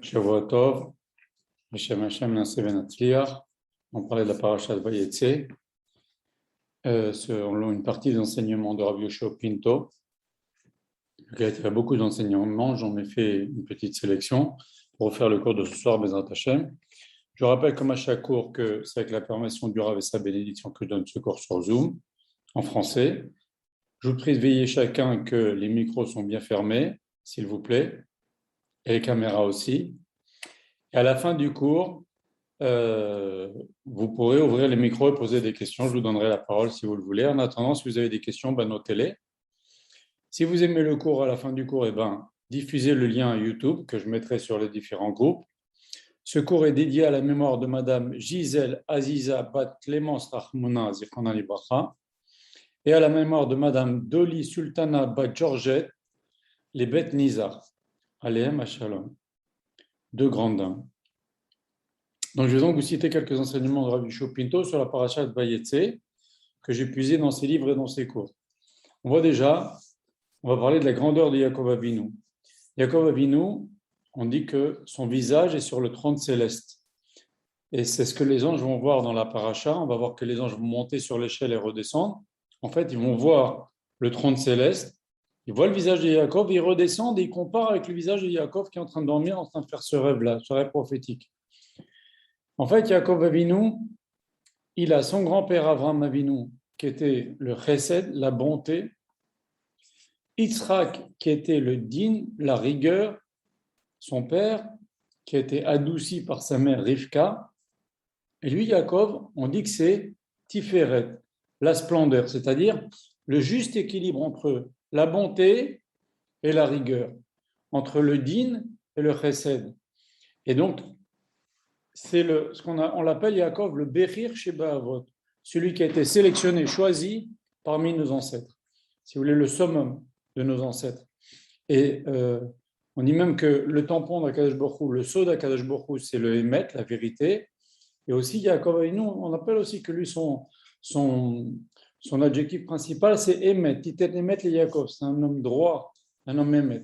Shavua Tov, Hashem Hashem Naseh Ben Atzliach. On parlait de la paracha de Vayetze, selon une partie des enseignements de Rabbi Yoshua Pinto. Il y a beaucoup d'enseignements, j'en ai fait une petite sélection pour refaire le cours de ce soir, Bezrat Hashem. Je rappelle comme à chaque cours que c'est avec la permission du Rav et sa bénédiction que je donne ce cours sur Zoom, en français. Je vous prie de veiller chacun que les micros sont bien fermés, s'il vous plaît, et les caméras aussi. Et à la fin du cours, vous pourrez ouvrir les micros et poser des questions. Je vous donnerai la parole si vous le voulez. En attendant, si vous avez des questions, notez-les. Si vous aimez le cours, à la fin du cours, diffusez le lien à YouTube que je mettrai sur les différents groupes. Ce cours est dédié à la mémoire de Madame Gisèle Aziza Bat Clémence Rahmona Zichrouna Libracha et à la mémoire de Madame Doli Sultana Bat Georgette les Bet Nizar. Aléhem Shalom. Deux grandes dames. Donc, je vais donc vous citer quelques enseignements de Rabbi Yoshua Pinto sur la paracha de Vayetze que j'ai puisé dans ses livres et dans ses cours. On va parler de la grandeur de Yaakov Avinu. Yaakov Avinu, on dit que son visage est sur le trône céleste. Et c'est ce que les anges vont voir dans la paracha. On va voir que les anges vont monter sur l'échelle et redescendre. En fait, ils vont voir le trône céleste. Ils voient le visage de Yaakov, ils redescendent et ils comparent avec le visage de Yaakov qui est en train de dormir, en train de faire ce rêve-là, ce rêve prophétique. En fait, Yaakov Avinu, il a son grand-père Avraham Avinu, qui était le chesed, la bonté, Yitzhak, qui était le din, la rigueur, son père, qui a été adouci par sa mère Rivka, et lui, Yaakov, on dit que c'est Tiferet, la splendeur, c'est-à-dire le juste équilibre entre la bonté et la rigueur, entre le din et le chesed. Et donc, c'est on l'appelle Yaakov le Bechir Sheba Avot, celui qui a été sélectionné, choisi parmi nos ancêtres, si vous voulez, le summum de nos ancêtres. Et on dit même que le tampon d'Akadosh Baruch Hu, le sceau d'Akadosh Baruch Hu, c'est le Emet, la vérité. Et aussi Yaakov Avinu, on appelle aussi que lui, son adjectif principal, c'est Emet, Titet Emet le Yaakov, c'est un homme droit, un homme Emet.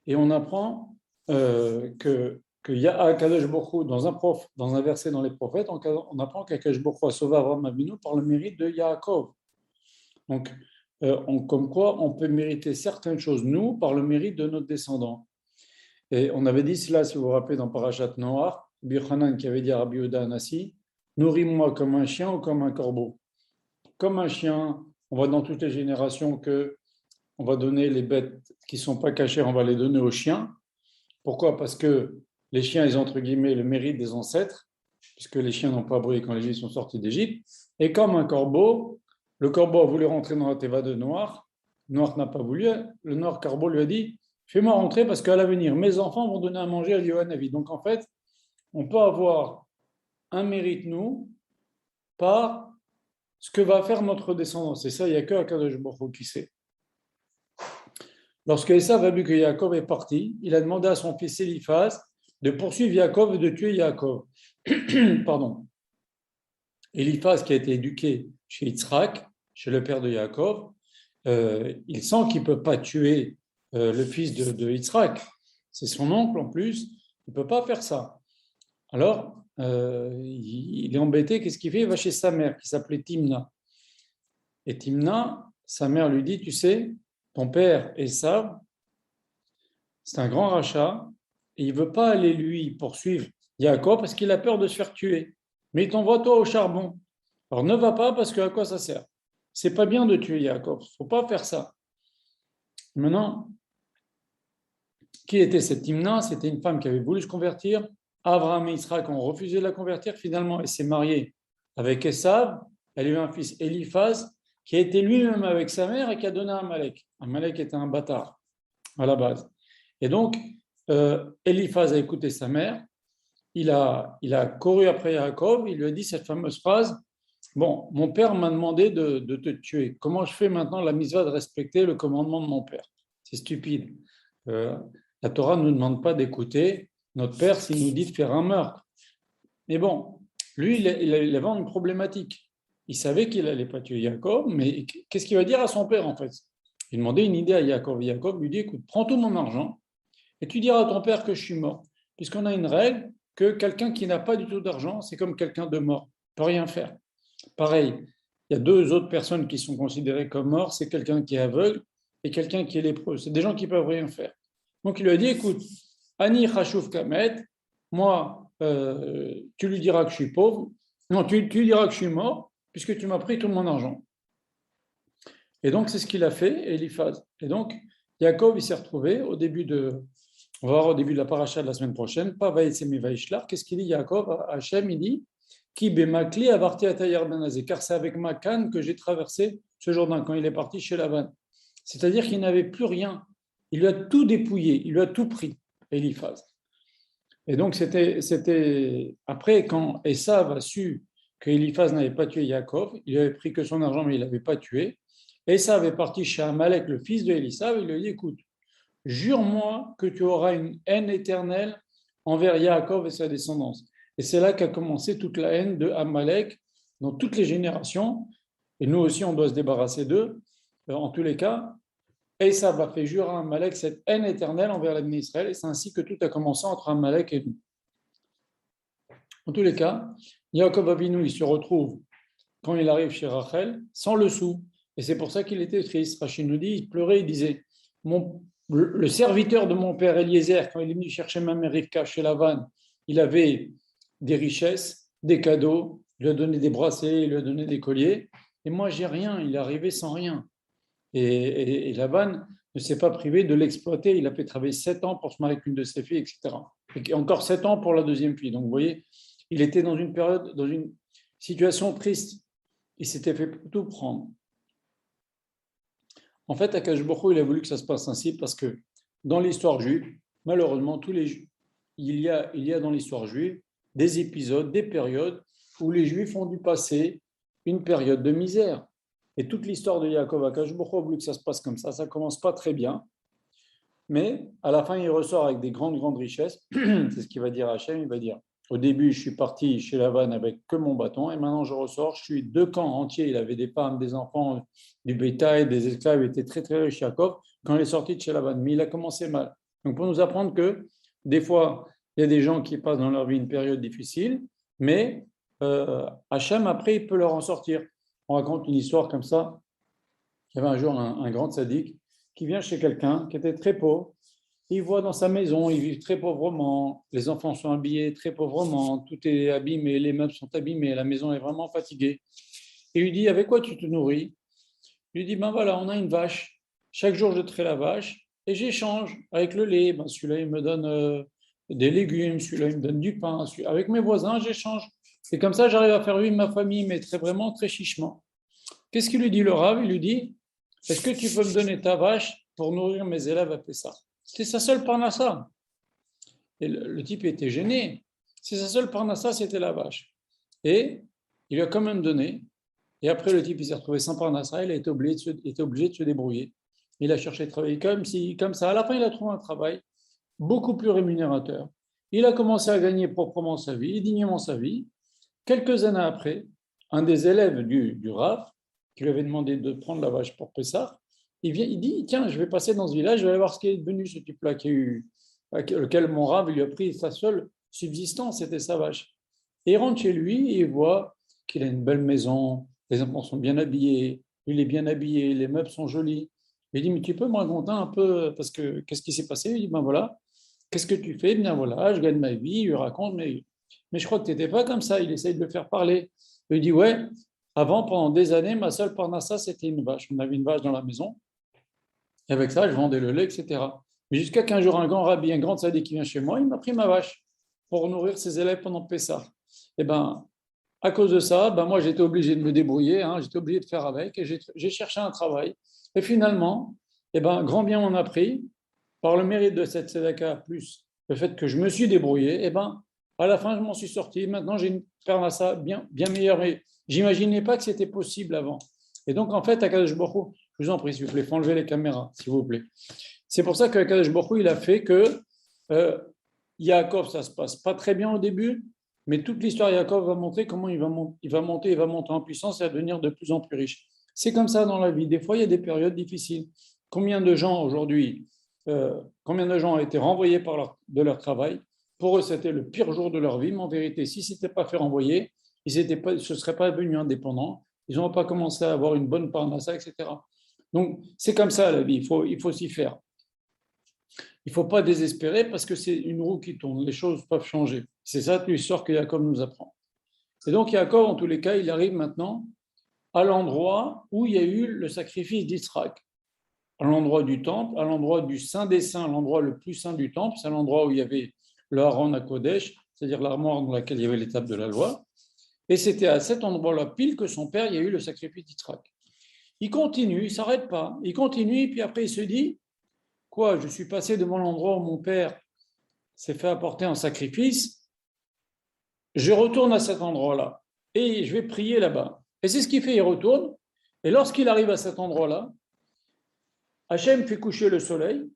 Et on apprend que Akadosh Baruch Hu, dans un verset dans les prophètes, on apprend qu'Akadosh Baruch Hu a sauvé Avraham Avinu par le mérite de Yaakov. Donc, comme quoi on peut mériter certaines choses, nous, par le mérite de notre descendant. Et on avait dit cela, si vous vous rappelez, dans Parashat Noach, Birchanan qui avait dit à Rabbi Yehuda Anassi, nourris-moi comme un chien ou comme un corbeau. Comme un chien, on voit dans toutes les générations que on va donner les bêtes qui ne sont pas cachées, on va les donner aux chiens. Pourquoi ? Parce que les chiens, ils ont entre guillemets le mérite des ancêtres, puisque les chiens n'ont pas brûlé quand les Juifs sont sortis d'Égypte. Et comme un corbeau, le corbeau a voulu rentrer dans la teva de Noach. Noach n'a pas voulu. Le Noach corbeau lui a dit, fais-moi rentrer parce qu'à l'avenir, mes enfants vont donner à manger à Yohanavi. Donc en fait, on peut avoir un mérite, nous, par ce que va faire notre descendance. Et ça, il n'y a que Akadosh Baruch Hu qui sait. Lorsque Esav a vu que Yaakov est parti, il a demandé à son fils Eliphaz de poursuivre Yaakov et de tuer Yaakov. Pardon. Eliphaz, qui a été éduqué chez Yitzhak, chez le père de Yaakov, il sent qu'il ne peut pas tuer le fils de Yitzhak. C'est son oncle en plus, il ne peut pas faire ça. Alors, il est embêté, qu'est-ce qu'il fait ? Il va chez sa mère, qui s'appelait Timna. Et Timna, sa mère lui dit, tu sais, ton père Esav, c'est un grand rachat, et il ne veut pas aller lui poursuivre Yaakov parce qu'il a peur de se faire tuer. Mais il t'envoie toi au charbon. Alors ne va pas parce que à quoi ça sert ? C'est pas bien de tuer Yaakov, il ne faut pas faire ça. Maintenant, qui était cette Timna ? C'était une femme qui avait voulu se convertir. Abraham et Yitzhak ont refusé de la convertir. Finalement, elle s'est mariée avec Esav. Elle a eu un fils Eliphaz qui a été lui-même avec sa mère et qui a donné à Amalek. Amalek était un bâtard à la base. Et donc, Eliphaz a écouté sa mère. Il a couru après Yaakov. Il lui a dit cette fameuse phrase. Bon, mon père m'a demandé de te tuer. Comment je fais maintenant la mitzvah de respecter le commandement de mon père ? C'est stupide. La Torah ne nous demande pas d'écouter notre père s'il nous dit de faire un meurtre. Mais bon, lui, il avait une problématique. Il savait qu'il n'allait pas tuer Yaakov, mais qu'est-ce qu'il va dire à son père en fait ? Il demandait une idée à Yaakov. Yaakov lui dit, écoute, prends tout mon argent et tu diras à ton père que je suis mort. Puisqu'on a une règle que quelqu'un qui n'a pas du tout d'argent, c'est comme quelqu'un de mort, il ne peut rien faire. Pareil, il y a deux autres personnes qui sont considérées comme morts, c'est quelqu'un qui est aveugle et quelqu'un qui est lépreux. C'est des gens qui ne peuvent rien faire. Donc il lui a dit, écoute, Ani Khashouf Kamet, moi, tu lui diras que je suis pauvre, non, tu lui diras que je suis mort, puisque tu m'as pris tout mon argent. Et donc c'est ce qu'il a fait, Eliphaz. Et donc, Yaakov, il s'est retrouvé on va voir au début de la paracha de la semaine prochaine, pas Vaïtsemi Vaïshlar, qu'est-ce qu'il dit Yaakov, Hachem, il dit, Ki bemakli avarti atayar benazé, car c'est avec ma canne que j'ai traversé ce Jourdain quand il est parti chez Laban. C'est-à-dire qu'il n'avait plus rien. Il lui a tout dépouillé, il lui a tout pris, Eliphaz. Et donc, c'était après, quand Esav a su que Eliphaz n'avait pas tué Yaakov, il avait pris que son argent, mais il ne l'avait pas tué. Esav est parti chez Amalek, le fils de Elisav, il lui a dit, écoute, jure-moi que tu auras une haine éternelle envers Yaakov et sa descendance. Et c'est là qu'a commencé toute la haine de Amalek dans toutes les générations. Et nous aussi, on doit se débarrasser d'eux. En tous les cas, Esav a fait jurer à Amalek cette haine éternelle envers l'ennemi d'Israël. Et c'est ainsi que tout a commencé entre Amalek et nous. En tous les cas, Yaakov Avinu, il se retrouve, quand il arrive chez Rachel, sans le sou. Et c'est pour ça qu'il était triste. Rachel nous dit, il pleurait, il disait, le serviteur de mon père Eliezer, quand il est venu chercher ma mère Rivka chez Lavan, il avait des richesses, des cadeaux, il lui a donné des bracelets, il lui a donné des colliers. Et moi, j'ai rien, il est arrivé sans rien. Et Lavan ne s'est pas privé de l'exploiter. Il a fait travailler 7 ans pour se marier avec une de ses filles, etc. Et encore 7 ans pour la deuxième fille. Donc, vous voyez, il était dans une période, dans une situation triste. Il s'était fait tout prendre. En fait, Akash Baruch Hu, il a voulu que ça se passe ainsi parce que dans l'histoire juive, malheureusement, il y a dans l'histoire juive des épisodes, des périodes où les Juifs ont dû passer une période de misère. Et toute l'histoire de Yaakov, Akash Baruch Hu a voulu que ça se passe comme ça. Ça commence pas très bien, mais à la fin, il ressort avec des grandes, grandes richesses. C'est ce qu'il va dire à Hachem. Il va dire, au début, je suis parti chez Lavan avec que mon bâton, et maintenant je ressors, je suis 2 camps entiers. Il avait des femmes, des enfants, du bétail, des esclaves, il était très, très riche, Yaakov, quand il est sorti de chez Lavan. Mais il a commencé mal. Donc, pour nous apprendre que des fois, il y a des gens qui passent dans leur vie une période difficile, mais Hachem, après, il peut leur en sortir. On raconte une histoire comme ça. Il y avait un jour un grand sadique qui vient chez quelqu'un qui était très pauvre. Il voit dans sa maison, ils vivent très pauvrement, les enfants sont habillés très pauvrement, tout est abîmé, les meubles sont abîmés, la maison est vraiment fatiguée. Il lui dit, avec quoi tu te nourris? Il lui dit, ben voilà, on a une vache. Chaque jour, je trais la vache et j'échange avec le lait. Ben, celui-là, il me donne des légumes, celui-là, il me donne du pain. Avec mes voisins, j'échange. Et comme ça, j'arrive à faire vivre ma famille, mais vraiment très chichement. Qu'est-ce qu'il lui dit le Rav? Il lui dit, est-ce que tu peux me donner ta vache pour nourrir mes élèves à Pessah? C'était sa seule parnassa. Et le type était gêné. C'est sa seule parnassa, c'était la vache. Et il lui a quand même donné. Et après, le type, il s'est retrouvé sans parnassa. Il a été obligé de se débrouiller. Il a cherché de travailler comme ça. À la fin, il a trouvé un travail beaucoup plus rémunérateur. Il a commencé à gagner proprement sa vie, dignement sa vie. Quelques années après, un des élèves du Rav, qui lui avait demandé de prendre la vache pour Pessah, il dit, tiens, je vais passer dans ce village, je vais aller voir ce qui est devenu ce type-là, lequel mon Rav lui a pris sa seule subsistance, c'était sa vache. Et il rentre chez lui et il voit qu'il a une belle maison, les enfants sont bien habillés, il est bien habillé, les meubles sont jolis. Il dit, mais tu peux me raconter un peu, parce que qu'est-ce qui s'est passé? Il dit, ben voilà, qu'est-ce que tu fais? Bien voilà, je gagne ma vie, il lui raconte, mais je crois que tu n'étais pas comme ça, il essaye de le faire parler. Il dit, ouais, avant, pendant des années, ma seule parnassa, c'était une vache. On avait une vache dans la maison. Et avec ça, je vendais le lait, etc. Mais jusqu'à qu'un jour, un grand rabbi, un grand tzaddik qui vient chez moi, il m'a pris ma vache pour nourrir ses élèves pendant Pessah. Et ben, à cause de ça, ben moi, j'étais obligé de me débrouiller, j'étais obligé de faire avec, et j'ai cherché un travail. Et finalement, grand bien m'en a pris, par le mérite de cette tzedaka, plus le fait que je me suis débrouillé, à la fin, je m'en suis sorti. Maintenant, j'ai une parnassa bien, bien meilleure. Mais j'imaginais pas que c'était possible avant. Et donc, en fait, Akadosh Baruch Hu, je vous en prie, s'il vous plaît, faut enlever les caméras, s'il vous plaît. C'est pour ça que Akadosh Baruch Hu, il a fait que Yaakov, ça se passe pas très bien au début, mais toute l'histoire de Yaakov va montrer comment il va monter en puissance et à devenir de plus en plus riche. C'est comme ça dans la vie. Des fois, il y a des périodes difficiles. Combien de gens aujourd'hui combien de gens ont été renvoyés de leur travail. Pour eux, c'était le pire jour de leur vie, mais en vérité, si ce n'était pas fait renvoyer, ils ne se seraient pas devenus indépendants, ils n'auraient pas commencé à avoir une bonne parnassa, etc. Donc, c'est comme ça la vie, il faut s'y faire. Il ne faut pas désespérer parce que c'est une roue qui tourne, les choses peuvent changer. C'est ça l'histoire que Jacob nous apprend. Et donc, Jacob, en tous les cas, il arrive maintenant à l'endroit où il y a eu le sacrifice d'Israël, à l'endroit du temple, à l'endroit du Saint des Saints, l'endroit le plus saint du temple, c'est l'endroit où il y avait le Haron à Kodesh, c'est-à-dire l'armoire dans laquelle il y avait l'étape de la loi. Et c'était à cet endroit-là, pile, que son père, il y a eu le sacrifice d'Israël. Il continue, il ne s'arrête pas, il continue, puis après il se dit, quoi, je suis passé devant l'endroit où mon père s'est fait apporter un sacrifice, je retourne à cet endroit-là et je vais prier là-bas. Et c'est ce qu'il fait, il retourne, et lorsqu'il arrive à cet endroit-là, Hachem fait coucher le soleil,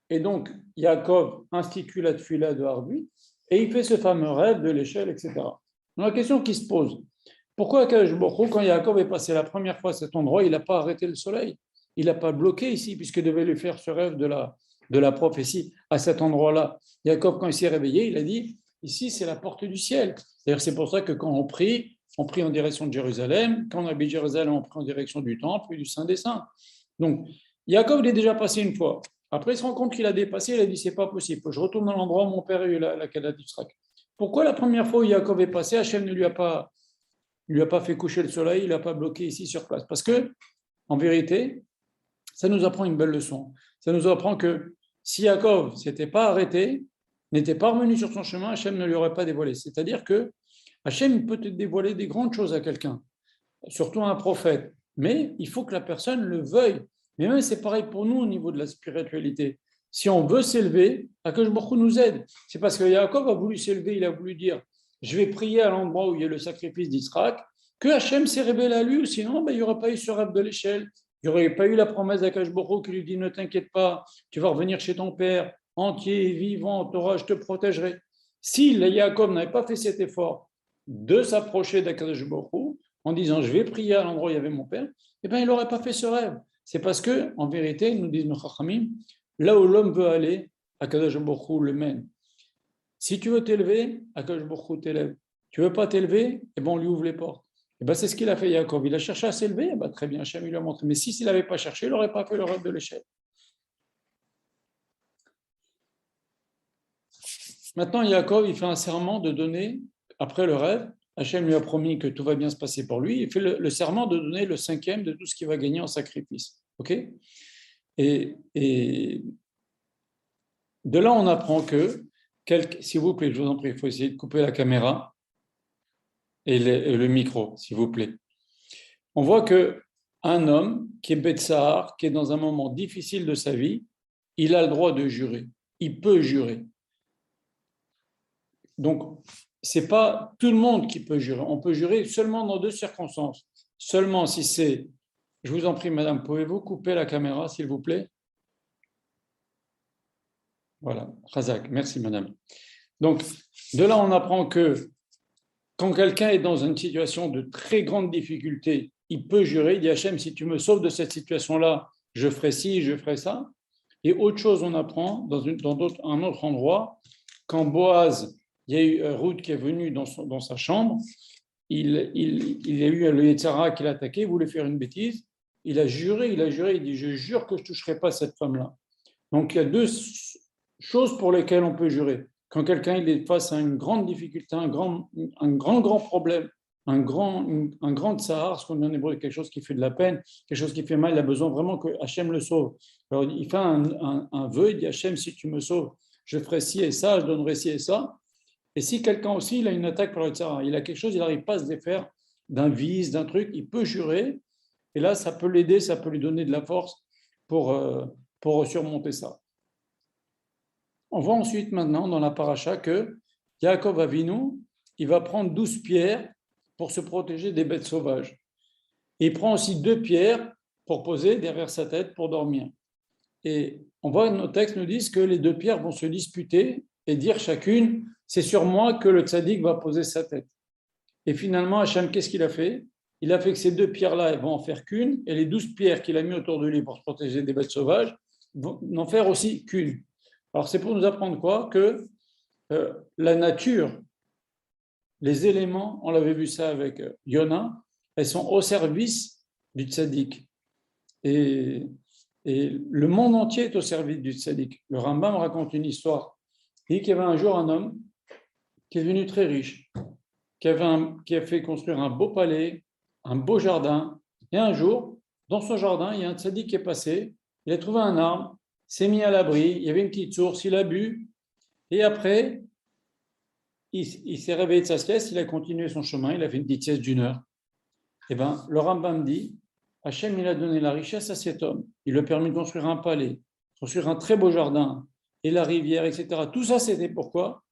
et donc Yaakov institue la tefila de Harbi, et il fait ce fameux rêve de l'échelle, etc. Donc la question qui se pose, pourquoi quand Yaakov est passé la première fois à cet endroit, il n'a pas arrêté le soleil? Il n'a pas bloqué ici, puisqu'il devait lui faire ce rêve de la prophétie à cet endroit-là. Yaakov, quand il s'est réveillé, il a dit, ici c'est la porte du ciel. D'ailleurs, c'est pour ça que quand on prie en direction de Jérusalem, quand on habite Jérusalem, on prie en direction du temple et du Saint des Saints. Donc, Yaakov, il est déjà passé une fois. Après, il se rend compte qu'il a dépassé, il a dit, c'est pas possible, je retourne dans l'endroit où mon père a eu la Kedat d'Israël. Pourquoi la première fois où Yaakov est passé, Hachem ne lui a pas fait coucher le soleil, il n'a pas bloqué ici sur place? Parce que, en vérité, ça nous apprend une belle leçon. Ça nous apprend que si Yaakov ne s'était pas arrêté, n'était pas revenu sur son chemin, Hachem ne lui aurait pas dévoilé. C'est-à-dire que Hachem peut dévoiler des grandes choses à quelqu'un, surtout à un prophète. Mais il faut que la personne le veuille. Mais même c'est pareil pour nous au niveau de la spiritualité. Si on veut s'élever, Akadosh Baruch Hu nous aide. C'est parce que Yaakov a voulu s'élever, il a voulu dire, je vais prier à l'endroit où il y a le sacrifice d'Israël, que Hachem s'est révélé à lui, sinon il n'y aurait pas eu ce rêve de l'échelle, il n'y aurait pas eu la promesse d'Akadosh Baruch Hu qui lui dit, ne t'inquiète pas, tu vas revenir chez ton père, entier, vivant, Torah, je te protégerai. Si Yaakov n'avait pas fait cet effort de s'approcher d'Akadosh Baruch Hu, en disant, je vais prier à l'endroit où il y avait mon père, eh bien, il n'aurait pas fait ce rêve. C'est parce que, en vérité, nous disent nos chachamim, là où l'homme veut aller, Akadosh Baruch Hu le mène. Si tu veux t'élever, Akadosh Baruch Hu t'élève. Tu ne veux pas t'élever, eh ben on lui ouvre les portes. Et ben c'est ce qu'il a fait Yaakov. Il a cherché à s'élever, eh ben très bien, Hachem lui a montré. Mais s'il n'avait pas cherché, il n'aurait pas fait le rêve de l'échelle. Maintenant, Yaakov, il fait un serment de donner, après le rêve, Hachem lui a promis que tout va bien se passer pour lui. Il fait le serment de donner le 5e de tout ce qu'il va gagner en sacrifice. Ok? Et de là, on apprend que, s'il vous plaît, je vous en prie, il faut essayer de couper la caméra et le micro, s'il vous plaît. On voit que un homme qui est Betsahar, qui est dans un moment difficile de sa vie, il a le droit de jurer. Il peut jurer. Donc, ce n'est pas tout le monde qui peut jurer. On peut jurer seulement dans 2 circonstances. Seulement si c'est... Je vous en prie, madame, pouvez-vous couper la caméra, s'il vous plaît? Voilà, Razak, merci, madame. Donc, de là, on apprend que quand quelqu'un est dans une situation de très grande difficulté, il peut jurer, il dit Hachem, si tu me sauves de cette situation-là, je ferai ci, je ferai ça. Et autre chose, on apprend dans un autre endroit, quand Boaz, il y a eu Ruth qui est venue dans sa chambre, il a eu le Yetzara qui l'a attaqué, il voulait faire une bêtise, il a juré, il dit je jure que je ne toucherai pas cette femme-là. Donc il y a 2 choses pour lesquelles on peut jurer. Quand quelqu'un est face à une grande difficulté, un grand problème, un grand tsar, ce qu'on dit en hébreu, quelque chose qui fait de la peine, quelque chose qui fait mal, il a besoin vraiment que Hachem le sauve. Alors il fait un vœu, il dit Hachem, si tu me sauves, je ferai ci et ça, je donnerai ci et ça. Et si quelqu'un aussi, il a une attaque par le tsar, il a quelque chose, il n'arrive pas à se défaire d'un vice, d'un truc, il peut jurer, et là, ça peut l'aider, ça peut lui donner de la force pour surmonter ça. On voit ensuite maintenant dans la paracha que Yaakov Avinu, il va prendre 12 pierres pour se protéger des bêtes sauvages. Et il prend aussi 2 pierres pour poser derrière sa tête pour dormir. Et on voit, nos textes nous disent que les 2 pierres vont se disputer et dire chacune, c'est sur moi que le tzaddik va poser sa tête. Et finalement, Hachem, qu'est-ce qu'il a fait? Il a fait que ces 2 pierres-là, elles vont en faire qu'une, et les 12 pierres qu'il a mis autour de lui pour se protéger des bêtes sauvages, n'en faire aussi qu'une. Alors c'est pour nous apprendre quoi? Que la nature, les éléments, on l'avait vu ça avec Yona, elles sont au service du tzaddik. Et le monde entier est au service du tzaddik. Le Rambam raconte une histoire. Il dit qu'il y avait un jour un homme qui est devenu très riche, qui a fait construire un beau palais, un beau jardin. Et un jour, dans son jardin, il y a un tzaddik qui est passé, il a trouvé un arbre, s'est mis à l'abri, il y avait une petite source, il a bu, et après, il s'est réveillé de sa sieste, il a continué son chemin, il a fait une petite sieste d'1 heure. Eh bien, le Rambam dit, Hachem, il a donné la richesse à cet homme, il lui a permis de construire un palais, construire un très beau jardin, et la rivière, etc. Tout ça, c'était pourquoi?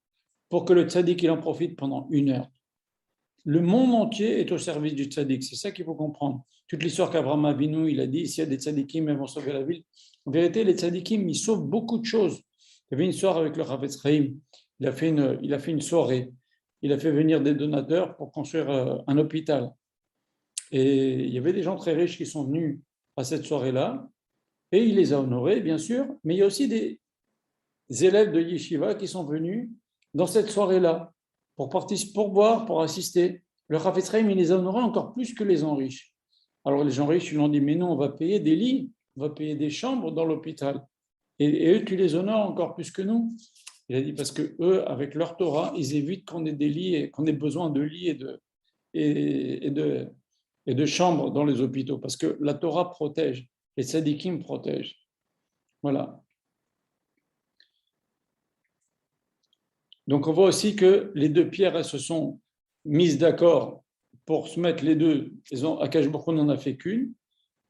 Pour que le tzaddik, il en profite pendant 1 heure. Le monde entier est au service du tzaddik, c'est ça qu'il faut comprendre. Toute l'histoire qu'Abraham Avinu, il a dit, s'il y a des tzaddikim, ils vont sauver la ville. En vérité, les tzaddikim, ils sauvent beaucoup de choses. Il y avait une histoire avec le Chafetz Chaim, il a fait une soirée, il a fait venir des donateurs pour construire un hôpital. Et il y avait des gens très riches qui sont venus à cette soirée-là, et il les a honorés, bien sûr, mais il y a aussi des élèves de Yeshiva qui sont venus dans cette soirée-là pour participer, pour boire, pour assister. Le Chafetz Chaim, il les a honorés encore plus que les gens riches. Alors les gens riches, ils lui ont dit, mais non, on va payer des lits, on va payer des chambres dans l'hôpital. Et eux, tu les honores encore plus que nous. Il a dit, parce que eux, avec leur Torah, ils évitent qu'on ait des lits, et qu'on ait besoin de lits et de chambres dans les hôpitaux, parce que la Torah protège, les tzadikim protègent. Voilà. Donc on voit aussi que les deux pierres, elles se sont mises d'accord pour se mettre les deux. Akash Baruch Hu n'en a fait qu'une,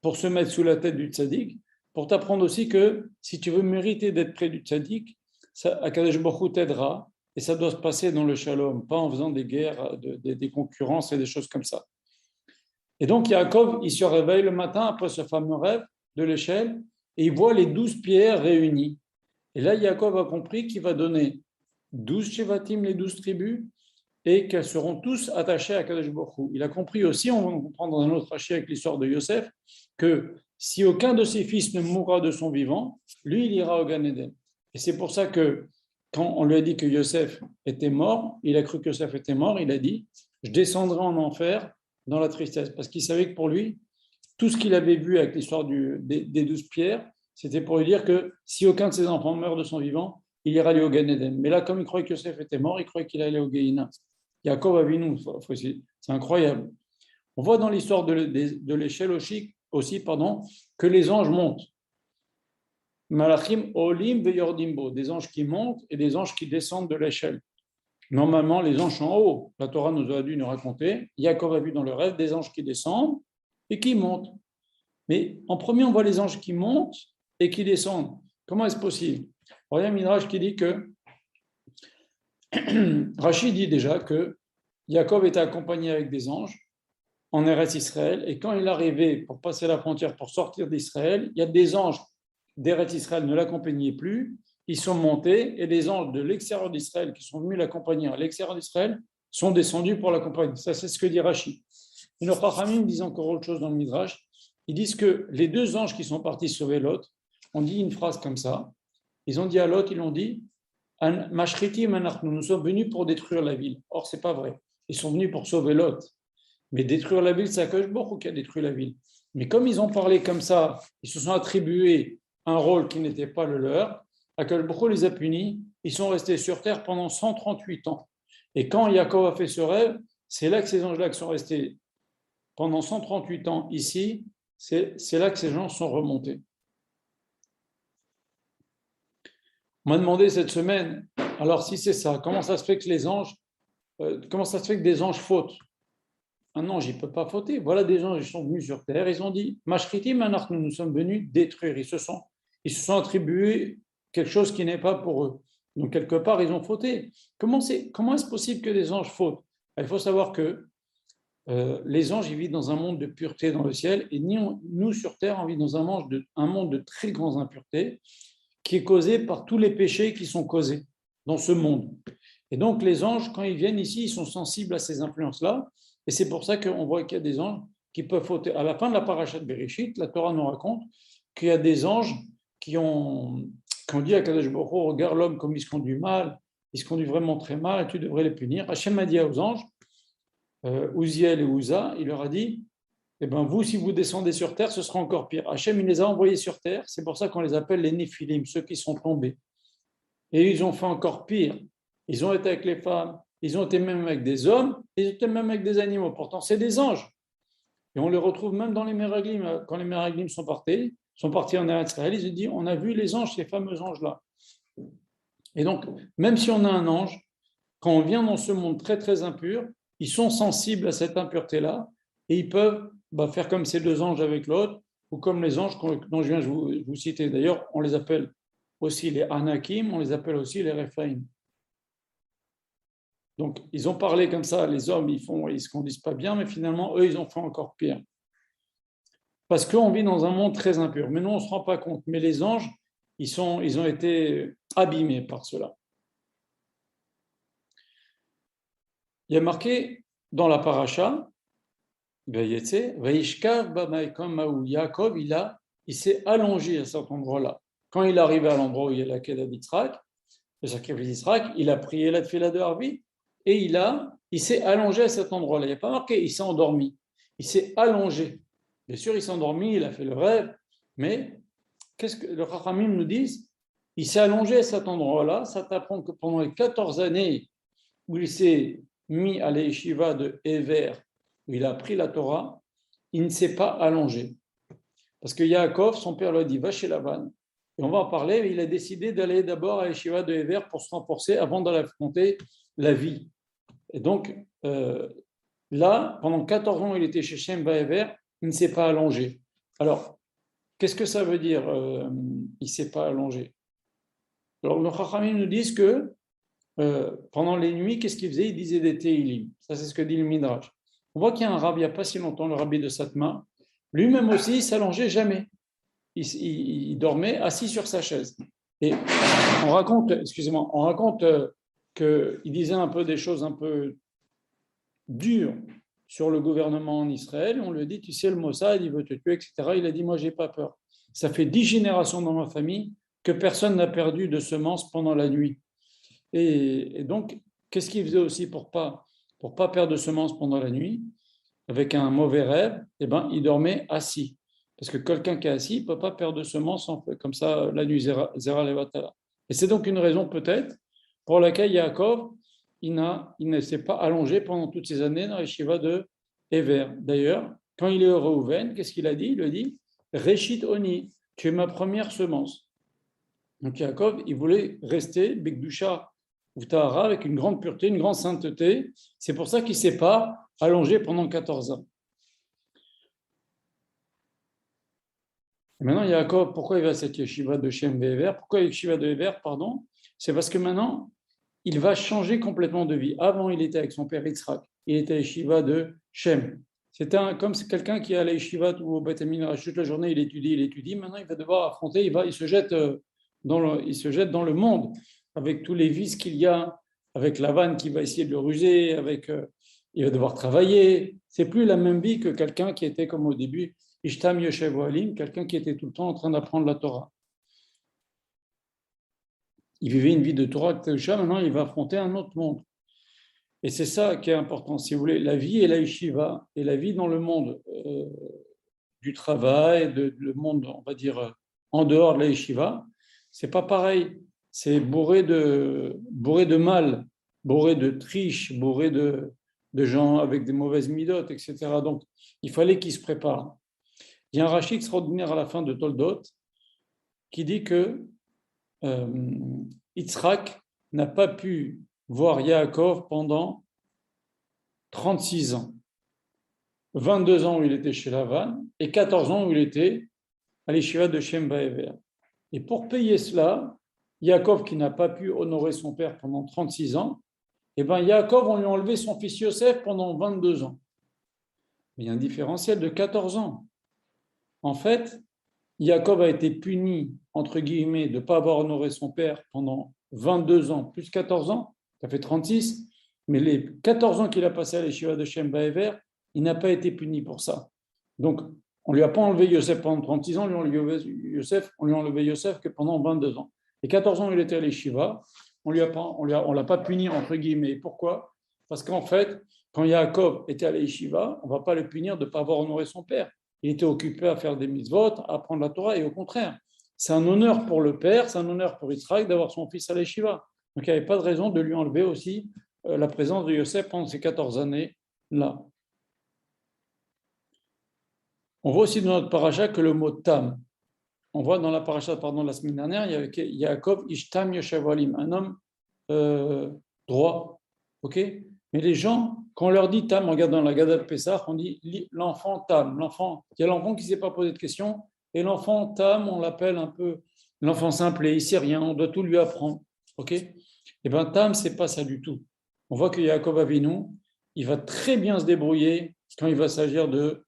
pour se mettre sous la tête du tzaddik, pour t'apprendre aussi que si tu veux mériter d'être près du tzaddik, Akash Baruch Hu t'aidera, et ça doit se passer dans le shalom, pas en faisant des guerres, des concurrences et des choses comme ça. Et donc Yaakov, il se réveille le matin après ce fameux rêve de l'échelle, et il voit les 12 pierres réunies. Et là, Yaakov a compris qu'il va donner 12 Shevatim, les 12 tribus, et qu'elles seront tous attachées à Kadosh Baruch Hu. Il a compris aussi, on va comprendre dans un autre rachis avec l'histoire de Yosef, que si aucun de ses fils ne mourra de son vivant, lui, il ira au Gan Eden. Et c'est pour ça que quand on lui a dit que Yosef était mort, il a cru que Yosef était mort, il a dit « Je descendrai en enfer dans la tristesse », parce qu'il savait que pour lui, tout ce qu'il avait vu avec l'histoire des 12 pierres, c'était pour lui dire que si aucun de ses enfants meurt de son vivant, il ira aller au Gan Eden. Mais là, comme il croyait que Yosef était mort, il croyait qu'il allait au Gehinna. Yaakov Avinu, c'est incroyable. On voit dans l'histoire de l'échelle aussi, que les anges montent. Malachim olim veyordimbo, des anges qui montent et des anges qui descendent de l'échelle. Normalement, les anges sont en haut. La Torah nous a dû nous raconter. Yaakov a vu dans le rêve des anges qui descendent et qui montent. Mais en premier, on voit les anges qui montent et qui descendent. Comment est-ce possible? Il y a un Midrash qui dit que Rachid dit déjà que Yaakov était accompagné avec des anges en Eretz Israël, et quand il arrivait pour passer la frontière, pour sortir d'Israël, il y a des anges d'Eretz Israël ne l'accompagnaient plus, ils sont montés, et les anges de l'extérieur d'Israël qui sont venus l'accompagner à l'extérieur d'Israël sont descendus pour l'accompagner. Ça, c'est ce que dit Rachid. Et nos Chachamim disent encore autre chose dans le Midrash. Ils disent que les deux anges qui sont partis sauver Lot ont dit une phrase comme ça. Ils ont dit à Lot, ils ont dit Mashritim anachnu, nous sommes venus pour détruire la ville. Or, ce n'est pas vrai. Ils sont venus pour sauver Lot. Mais détruire la ville, c'est Akadosh Baruch Hu qui a détruit la ville. Mais comme ils ont parlé comme ça, ils se sont attribués un rôle qui n'était pas le leur, Akadosh Baruch Hu les a punis, ils sont restés sur terre pendant 138 ans. Et quand Yaakov a fait ce rêve, c'est là que ces anges-là qui sont restés pendant 138 ans ici, c'est là que ces gens sont remontés. On m'a demandé cette semaine, alors si c'est ça, comment ça se fait que des anges fautent? Un ange, il ne peut pas fauter. Voilà des anges, ils sont venus sur terre, ils ont dit, Mashritim anachnu, nous sommes venus détruire. Ils se sont attribués quelque chose qui n'est pas pour eux. Donc, quelque part, ils ont fauté. Comment est-ce possible que des anges fautent? Il faut savoir que les anges, ils vivent dans un monde de pureté dans le ciel, et nous, sur terre, on vit dans un monde de très grandes impuretés, qui est causé par tous les péchés qui sont causés dans ce monde. Et donc, les anges, quand ils viennent ici, ils sont sensibles à ces influences-là. Et c'est pour ça qu'on voit qu'il y a des anges qui peuvent fauter. À la fin de la paracha de Bereshit, la Torah nous raconte qu'il y a des anges qui ont dit à Kadosh Baruch Hu, regarde l'homme comme il se conduit mal, il se conduit vraiment très mal, et tu devrais les punir. Hachem a dit aux anges, Uziel et Uza, il leur a dit, eh ben vous, si vous descendez sur terre, ce sera encore pire. Hachem, il les a envoyés sur terre, c'est pour ça qu'on les appelle les Néphilim, ceux qui sont tombés. Et ils ont fait encore pire. Ils ont été avec les femmes, ils ont été même avec des hommes, ils ont été même avec des animaux. Pourtant, c'est des anges. Et on les retrouve même dans les Meraglim. Quand les Meraglim sont partis en Eretz Israël, ils ont dit, on a vu les anges, ces fameux anges-là. Et donc, même si on a un ange, quand on vient dans ce monde très, très impur, ils sont sensibles à cette impureté-là et ils peuvent faire comme ces deux anges avec l'autre ou comme les anges dont je viens de vous citer. D'ailleurs, on les appelle aussi les Anakim, on les appelle aussi les Rephaim. Donc, ils ont parlé comme ça, les hommes, ils se conduisent pas bien, mais finalement, eux, ils ont fait encore pire. Parce qu'on vit dans un monde très impur. Mais nous, on ne se rend pas compte. Mais les anges, ils ont été abîmés par cela. Il y a marqué dans la paracha, Yaakov, il s'est allongé à cet endroit-là. Quand il est arrivé à l'endroit où il y a la Kedah d'Yitzhak, le sacrifice d'Yitzhak, il a prié la Tfila de Harvi et il s'est allongé à cet endroit-là. Il n'y a pas marqué il s'est endormi, il s'est allongé. Bien sûr, il s'est endormi, il a fait le rêve, mais qu'est-ce que le Chachamim nous disent? Il s'est allongé à cet endroit-là, ça t'apprend que pendant les 14 années où il s'est mis à l'Yeshiva de Ever, où il a appris la Torah, il ne s'est pas allongé. Parce que Yaakov, son père lui a dit, va chez Lavan. Et on va en parler, mais il a décidé d'aller d'abord à l'Yeshiva de Ever pour se renforcer avant d'aller affronter la vie. Et donc, là, pendant 14 ans, il était chez Shem Ever, il ne s'est pas allongé. Alors, qu'est-ce que ça veut dire, il ne s'est pas allongé? Alors, les Chachamim nous disent que pendant les nuits, qu'est-ce qu'il faisait? Il disait des Teilim. Ça, c'est ce que dit le Midrash. On voit qu'il y a un rabbi, il n'y a pas si longtemps, le rabbi de Satma. Lui-même aussi, il ne s'allongeait jamais. Il dormait assis sur sa chaise. Et on raconte qu'il disait un peu des choses un peu dures sur le gouvernement en Israël. On lui dit, tu sais, le Mossad, il veut te tuer, etc. Il a dit, moi, je n'ai pas peur. Ça fait 10 générations dans ma famille que personne n'a perdu de semences pendant la nuit. Et donc, qu'est-ce qu'il faisait aussi pour pas perdre de semences pendant la nuit? Avec un mauvais rêve, il dormait assis. Parce que quelqu'un qui est assis ne peut pas perdre de semences comme ça la nuit, Zera Levatala. Et c'est donc une raison peut-être pour laquelle Yaakov, il ne s'est pas allongé pendant toutes ces années dans les Shiva de Ever. D'ailleurs, quand il est au Reuven, qu'est-ce qu'il a dit? Il a dit Reshit Oni, tu es ma première semence. Donc Yaakov, il voulait rester Bekdusha ou Tahara avec une grande pureté, une grande sainteté. C'est pour ça qu'il ne s'est pas allongé pendant 14 ans. Et maintenant, Yaakov, pourquoi il va à cette yeshiva de Shem Ve'ever? Pourquoi yeshiva de Ever, pardon? C'est parce que maintenant, il va changer complètement de vie. Avant, il était avec son père Yitzhak. Il était à yeshiva de Shem. C'était comme quelqu'un qui est à la yeshiva ou au Beth Midrash toute la journée, il étudie. Maintenant, il va devoir affronter, il se jette dans le monde avec tous les vices qu'il y a, avec Lavan qui va essayer de le ruser, il va devoir travailler. C'est plus la même vie que quelqu'un qui était comme au début, Ishtam Yoshev Ohalim, quelqu'un qui était tout le temps en train d'apprendre la Torah. Il vivait une vie de Torah, maintenant il va affronter un autre monde. Et c'est ça qui est important, si vous voulez. La vie et la yeshiva, et la vie dans le monde du travail, le monde, on va dire, en dehors de la yeshiva, c'est pas pareil. C'est bourré de mal, bourré de triche, bourré de gens avec des mauvaises midotes, etc. Donc, il fallait qu'ils se préparent. Il y a un rachis extraordinaire à la fin de Toldot qui dit que Yitzhak n'a pas pu voir Yaakov pendant 36 ans. 22 ans où il était chez Lavan et 14 ans où il était à l'Yeshiva de Shem Ve'ever. Et pour payer cela, Yaakov, qui n'a pas pu honorer son père pendant 36 ans, Yaakov, on lui a enlevé son fils Yosef pendant 22 ans. Mais il y a un différentiel de 14 ans. En fait, Yaakov a été puni, entre guillemets, de ne pas avoir honoré son père pendant 22 ans, plus 14 ans, ça fait 36, mais les 14 ans qu'il a passé à l'Yeshiva de Shem Ve'ever, il n'a pas été puni pour ça. Donc, On ne lui a pas enlevé Yosef pendant 36 ans, on lui a enlevé Yosef que pendant 22 ans. Et 14 ans, il était à l'Eshiva. On ne l'a pas puni, entre guillemets. Pourquoi? Parce qu'en fait, quand Yaakov était à l'Eshiva, on ne va pas le punir de ne pas avoir honoré son père. Il était occupé à faire des mitzvot, à apprendre la Torah, et au contraire, c'est un honneur pour le père, c'est un honneur pour Israël d'avoir son fils à l'Eshiva. Donc il n'y avait pas de raison de lui enlever aussi la présence de Yosef pendant ces 14 années-là. On voit aussi dans notre paracha que le mot tam, on voit dans la paracha de la semaine dernière, il y avait Yaakov Ishtam Yoshevalim, un homme droit. Ok. Mais les gens, quand on leur dit tam, on regarde dans la Gada de Pessah, on dit l'enfant tam. L'enfant, il y a l'enfant qui ne s'est pas posé de questions, et l'enfant tam, on l'appelle un peu l'enfant simple et il ne sait rien, on doit tout lui apprendre. Ok. Et bien tam, ce n'est pas ça du tout. On voit que Yaakov Avinu, il va très bien se débrouiller quand il va s'agir de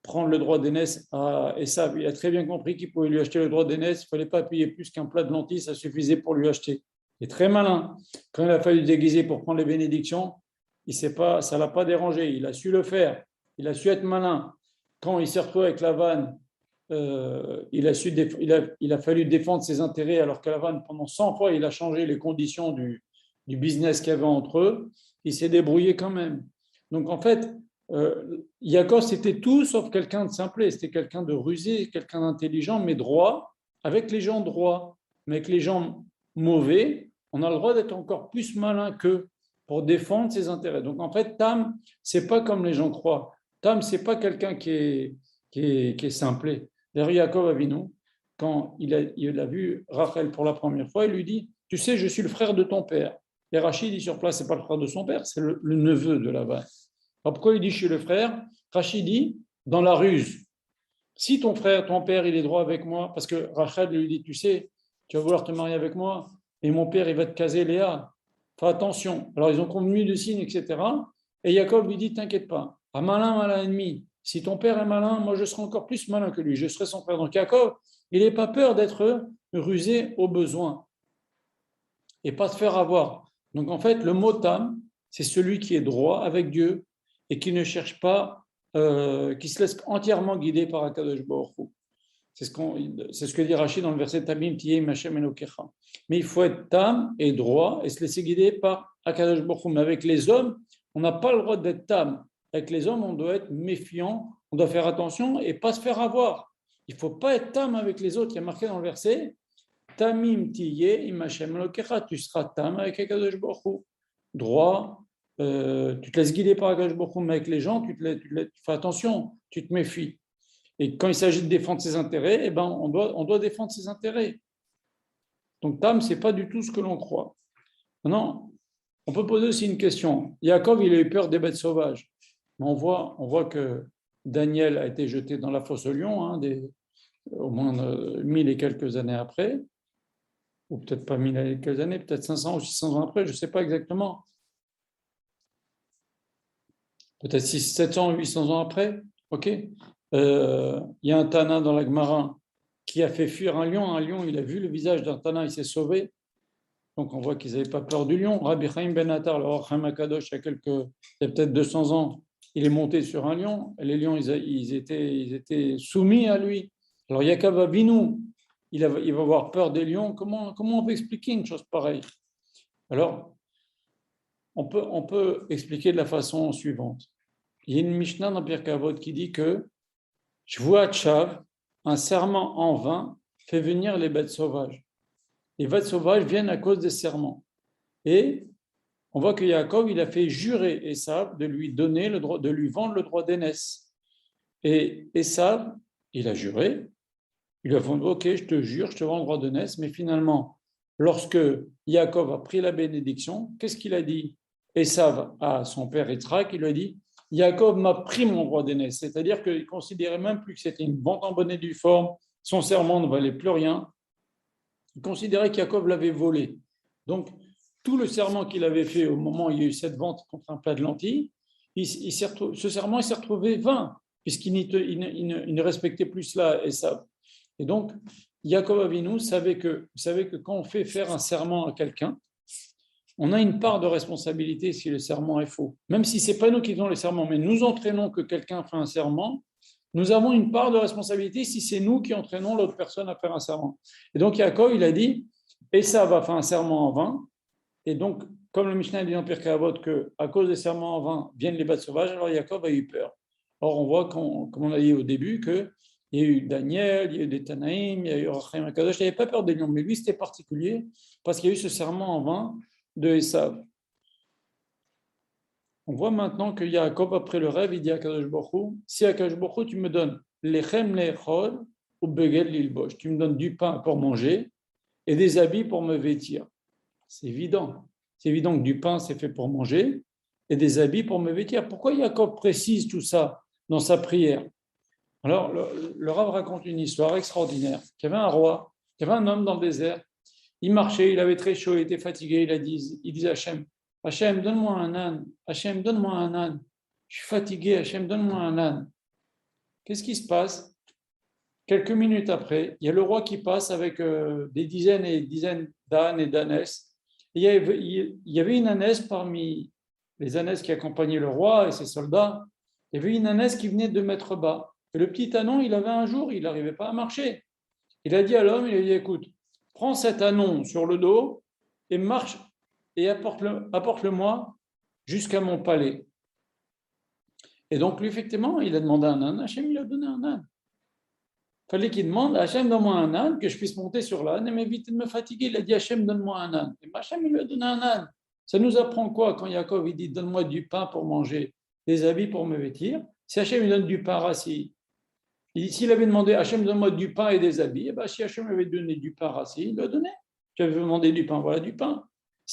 prendre le droit d'aînesse à Esav. Il a très bien compris qu'il pouvait lui acheter le droit d'aînesse. Il ne fallait pas payer plus qu'un plat de lentilles, ça suffisait pour lui acheter. Il est très malin. Quand il a fallu déguiser pour prendre les bénédictions, ça ne l'a pas dérangé. Il a su le faire. Il a su être malin. Quand il s'est retrouvé avec Lavan, il a fallu défendre ses intérêts alors que Lavan, pendant 100 fois, il a changé les conditions du business qu'il y avait entre eux. Il s'est débrouillé quand même. Donc en fait, Yaakov, c'était tout sauf quelqu'un de simplé, c'était quelqu'un de rusé, quelqu'un d'intelligent, mais droit, avec les gens droits. Mais avec les gens mauvais, on a le droit d'être encore plus malin qu'eux pour défendre ses intérêts. Donc en fait, Tam, c'est pas comme les gens croient. Tam, c'est pas quelqu'un qui est simplé. D'ailleurs, Yaakov Avinu, quand il a vu Rachel pour la première fois, il lui dit, tu sais, je suis le frère de ton père. Et Rachid dit sur place, c'est pas le frère de son père, c'est le neveu de Laban. Alors pourquoi il dit je suis le frère? Rachid dit dans la ruse. Si ton frère, ton père, il est droit avec moi, parce que Rachel lui dit, tu sais, tu vas vouloir te marier avec moi, et mon père, il va te caser Léa. Fais attention. Alors ils ont convenu de signes, etc. Et Jacob lui dit, t'inquiète pas, un malin, malin ennemi. Si ton père est malin, moi je serai encore plus malin que lui. Je serai son frère. Donc Jacob, il n'est pas peur d'être rusé au besoin et pas se faire avoir. Donc en fait, le mot tam, c'est celui qui est droit avec Dieu et qui ne cherche pas, qui se laisse entièrement guider par Akadosh Baruch Hu. C'est ce que dit Rachid dans le verset Tamim Tiyeh Hashem Elokecha. Mais il faut être tam et droit et se laisser guider par Akadosh Baruch Hu. Mais avec les hommes, on n'a pas le droit d'être tam. Avec les hommes, on doit être méfiant, on doit faire attention et pas se faire avoir. Il ne faut pas être tam avec les autres. Il y a marqué dans le verset Tamim Tiyeh Hashem Elokecha. Tu seras tam avec Akadosh Baruch Hu. Droit. Tu te laisses guider par Akadosh Baruch Hu, mais avec les gens, tu fais attention, tu te méfies. Et quand il s'agit de défendre ses intérêts, eh ben, on doit défendre ses intérêts. Donc, Tam, ce n'est pas du tout ce que l'on croit. Maintenant, on peut poser aussi une question. Yaakov, il a eu peur des bêtes sauvages. Mais on voit que Daniel a été jeté dans la fosse au lion, au moins 1000 et quelques années après, ou peut-être pas 1000 et quelques années, peut-être 500 ou 600 ans après, je ne sais pas exactement. Peut-être 700 ou 800 ans après. OK. Il y a un Tana dans la Gemara qui a fait fuir un lion. Un lion, il a vu le visage d'un Tana, il s'est sauvé. Donc on voit qu'ils n'avaient pas peur du lion. Rabbi Chaim Ben Attar, le Racham Akadosh, il y a peut-être 200 ans, il est monté sur un lion. Et les lions, ils étaient soumis à lui. Alors Yaakov Avinu, il va avoir peur des lions. Comment on peut expliquer une chose pareille? Alors, on peut expliquer de la façon suivante. Il y a une Mishnah dans Pirkei Avot qui dit que Shvuat Shav, un serment en vain, fait venir les bêtes sauvages. Les bêtes sauvages viennent à cause des serments. Et on voit que Yaakov, il a fait jurer Esav de lui donner le droit, de lui vendre le droit d'aînesse. Et Esav, il a juré, il a dit ok, je te jure, je te vends le droit d'aînesse. Mais finalement, lorsque Yaakov a pris la bénédiction, qu'est-ce qu'il a dit? Esav à son père Yitzhak, il lui a dit Yaakov m'a pris mon droit d'aînesse, c'est-à-dire qu'il ne considérait même plus que c'était une vente en bonne et due forme, son serment ne valait plus rien, il considérait qu'Yaakov l'avait volé. Donc, tout le serment qu'il avait fait au moment où il y a eu cette vente contre un plat de lentilles, ce serment s'est retrouvé vain, puisqu'il ne respectait plus cela et ça. Et donc, Yaakov Avinu savait que quand on fait faire un serment à quelqu'un, on a une part de responsabilité si le serment est faux. Même si ce n'est pas nous qui faisons le serment, mais nous entraînons que quelqu'un fait un serment, nous avons une part de responsabilité si c'est nous qui entraînons l'autre personne à faire un serment. Et donc Yaakov, il a dit, Esav va faire un serment en vain, et donc, comme le Mishnah dit dans Pirkei Avot, qu'à cause des serments en vain viennent les bêtes sauvages, alors Yaakov a eu peur. Or, on voit, comme on l'a dit au début, qu'il y a eu Daniel, il y a eu des Tanaïm, il y a eu Rachel Akadosh, il n'avait pas peur des lions, mais lui, c'était particulier, parce qu'il y a eu ce serment en vain de Esav. On voit maintenant que Yaakov, après le rêve, il dit à Kadosh Baruch Hu, si à Kadosh Baruch Hu, tu me donnes lechem lechol ou beged lilbosh, tu me donnes du pain pour manger et des habits pour me vêtir. C'est évident. C'est évident que du pain, c'est fait pour manger et des habits pour me vêtir. Pourquoi Yaakov précise tout ça dans sa prière? Alors, le Rav raconte une histoire extraordinaire. Il y avait un roi, il y avait un homme dans le désert. Il marchait, il avait très chaud, il était fatigué. Il disait à Hachem, Hachem, donne-moi un âne. Hachem, donne-moi un âne. Je suis fatigué, Hachem, donne-moi un âne. Qu'est-ce qui se passe? Quelques minutes après, il y a le roi qui passe avec des dizaines et des dizaines d'ânes et d'ânesses. Il y avait une ânesse parmi les ânesses qui accompagnaient le roi et ses soldats. Il y avait une ânesse qui venait de mettre bas. Et le petit ânon, il avait un jour, il n'arrivait pas à marcher. Il a dit à l'homme, il a dit, écoute, prends cet ânon sur le dos et marche et apporte-le-moi jusqu'à mon palais. Et donc, lui, effectivement, il a demandé un âne. Hachem, il a donné un âne. Il fallait qu'il demande, Hachem, donne-moi un âne, que je puisse monter sur l'âne et m'éviter de me fatiguer. Il a dit, Hachem, donne-moi un âne. Et Hachem, il lui a donné un âne. Ça nous apprend quoi quand Yaakov, il dit, donne-moi du pain pour manger, des habits pour me vêtir? Si Hachem lui donne du pain rassis, s'il avait demandé, Hachem, donne-moi du pain et des habits, et bien, si Hachem avait donné du pain rassis, il le donnait. J'avais demandé du pain, voilà du pain.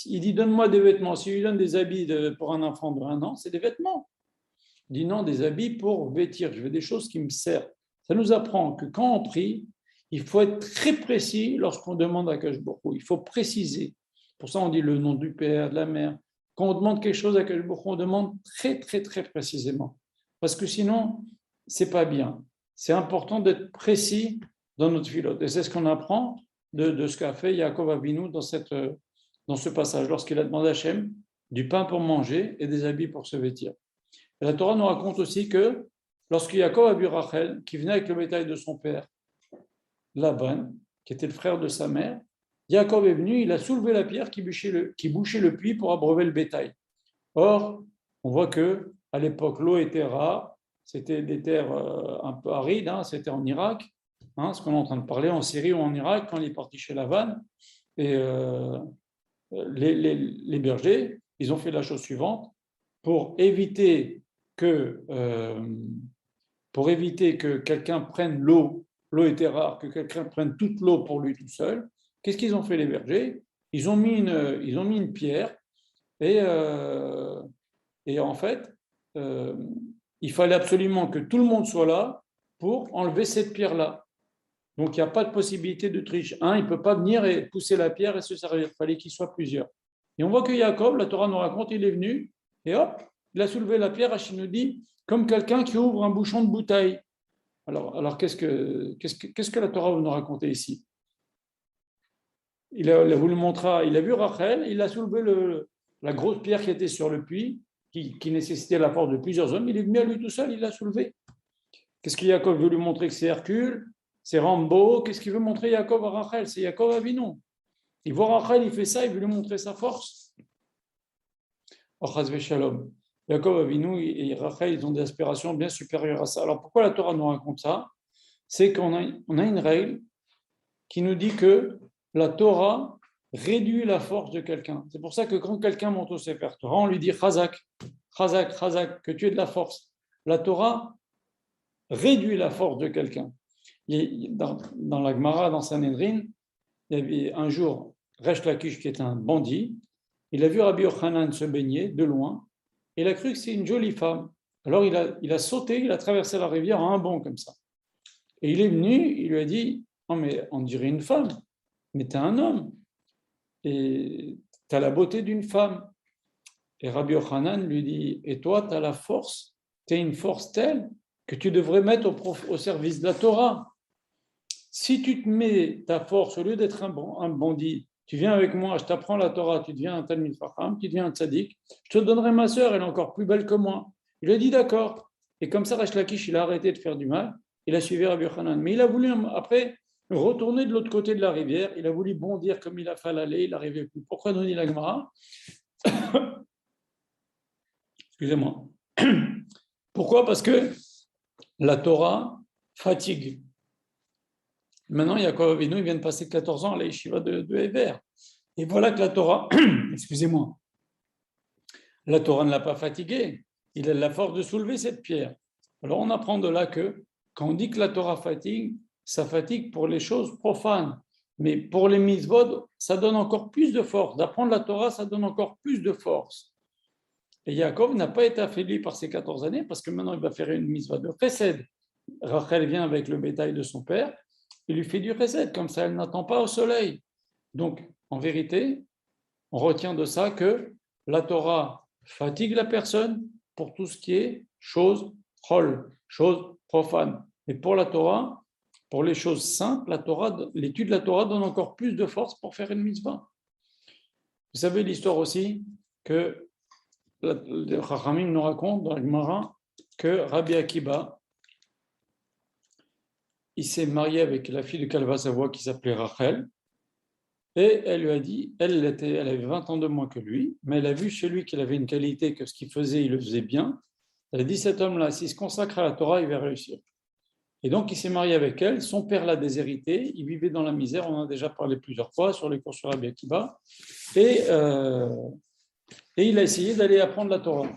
Il dit, donne-moi des vêtements. S'il lui donne des habits pour un enfant de 1 an, c'est des vêtements. Il dit, non, des habits pour vêtir. Je veux des choses qui me servent. Ça nous apprend que quand on prie, il faut être très précis lorsqu'on demande à Akash Baruch Hu. Il faut préciser. Pour ça, on dit le nom du Père, de la Mère. Quand on demande quelque chose à Akash Baruch Hu, on demande très, très, très précisément. Parce que sinon, c'est pas bien. C'est important d'être précis dans notre filote. Et c'est ce qu'on apprend de ce qu'a fait Yaakov Avinu dans ce passage, lorsqu'il a demandé à Hachem du pain pour manger et des habits pour se vêtir. Et la Torah nous raconte aussi que lorsque Yaakov a vu Rachel, qui venait avec le bétail de son père, Laban, qui était le frère de sa mère, Yaakov est venu, il a soulevé la pierre qui bouchait le puits pour abreuver le bétail. Or, on voit que à l'époque, l'eau était rare, c'était des terres un peu arides, c'était en Irak, ce qu'on est en train de parler, en Syrie ou en Irak, quand il est parti chez Laban. Et les bergers, ils ont fait la chose suivante, pour éviter que quelqu'un prenne l'eau était rare, que quelqu'un prenne toute l'eau pour lui tout seul, qu'est-ce qu'ils ont fait les bergers? Ils ont mis une pierre et en fait, il fallait absolument que tout le monde soit là pour enlever cette pierre-là. Donc, il n'y a pas de possibilité de triche. Il ne peut pas venir et pousser la pierre et se servir. Il fallait qu'il soit plusieurs. Et on voit que Yaakov, la Torah nous raconte, il est venu et hop, il a soulevé la pierre, Rachid nous dit, comme quelqu'un qui ouvre un bouchon de bouteille. Alors qu'est-ce que la Torah veut nous raconter ici? Il a voulu montrer, il a vu Rachel, il a soulevé la grosse pierre qui était sur le puits, qui nécessitait la force de plusieurs hommes. Il est venu à lui tout seul, il l'a soulevé. Qu'est-ce que Yaakov veut lui montrer? Que c'est Hercule, c'est Rambo. Qu'est-ce qu'il veut montrer Yaakov à Rachel? C'est Yaakov Avinu. Il voit Rachel, il fait ça, il veut lui montrer sa force. Oh, chas v'shalom. Yaakov Avinu et Rachel, ils ont des aspirations bien supérieures à ça. Alors pourquoi la Torah nous raconte ça? C'est qu'on a une règle qui nous dit que la Torah réduit la force de quelqu'un. C'est pour ça que quand quelqu'un monte au Sefer Torah, on lui dit Chazak, Chazak, Chazak, que tu aies de la force. La Torah réduit la force de quelqu'un. Dans la Gemara, dans Sanhedrin, il y avait un jour Resh Lakish, qui est un bandit, il a vu Rabbi Yochanan se baigner de loin, et il a cru que c'est une jolie femme. Alors il a sauté, il a traversé la rivière en un bond comme ça. Et il est venu, il lui a dit, non mais on dirait une femme, mais tu es un homme, et tu as la beauté d'une femme. Et Rabbi Yochanan lui dit, et toi, tu as la force, tu as une force telle que tu devrais mettre au service de la Torah. Si tu te mets ta force, au lieu d'être un bandit, tu viens avec moi, je t'apprends la Torah, tu deviens un Talmid Chacham, tu deviens un tzaddik, je te donnerai ma sœur, elle est encore plus belle que moi. Il a dit d'accord. Et comme ça, Resh Lakish, il a arrêté de faire du mal. Il a suivi Rabbi Yochanan. Mais il a voulu, après, retourner de l'autre côté de la rivière. Il a voulu bondir comme il a fallu aller. Il n'arrivait plus. Pourquoi nous dit la Gemara? Excusez-moi. Pourquoi? Parce que la Torah fatigue. Maintenant, Yaakov Avinu, il vient de passer 14 ans à la yeshiva de Hever. Et voilà que la Torah, excusez-moi, la Torah ne l'a pas fatigué. Il a la force de soulever cette pierre. Alors, on apprend de là que quand on dit que la Torah fatigue, ça fatigue pour les choses profanes. Mais pour les mitzvot, ça donne encore plus de force. D'apprendre la Torah, ça donne encore plus de force. Et Yaakov n'a pas été affaibli par ces 14 années parce que maintenant, il va faire une mitzvah de chesed. Rachel vient avec le bétail de son père. Il lui fait du chesed. Comme ça, elle n'attend pas au soleil. Donc, en vérité, on retient de ça que la Torah fatigue la personne pour tout ce qui est chose chol, chose profane. Et pour la Torah, pour les choses simples, l'étude de la Torah donne encore plus de force pour faire une mitzvah. Vous savez l'histoire aussi que le Chachamim nous raconte dans le Gemara que Rabbi Akiba, il s'est marié avec la fille de Kalva Savoie qui s'appelait Rachel. Et elle lui a dit, elle avait 20 ans de moins que lui, mais elle a vu chez lui qu'il avait une qualité, que ce qu'il faisait, il le faisait bien. Elle a dit, cet homme-là, s'il se consacre à la Torah, il va réussir. Et donc, il s'est marié avec elle. Son père l'a déshérité. Il vivait dans la misère. On en a déjà parlé plusieurs fois sur les cours sur Rabbi Akiba. Et il a essayé d'aller apprendre la Torah.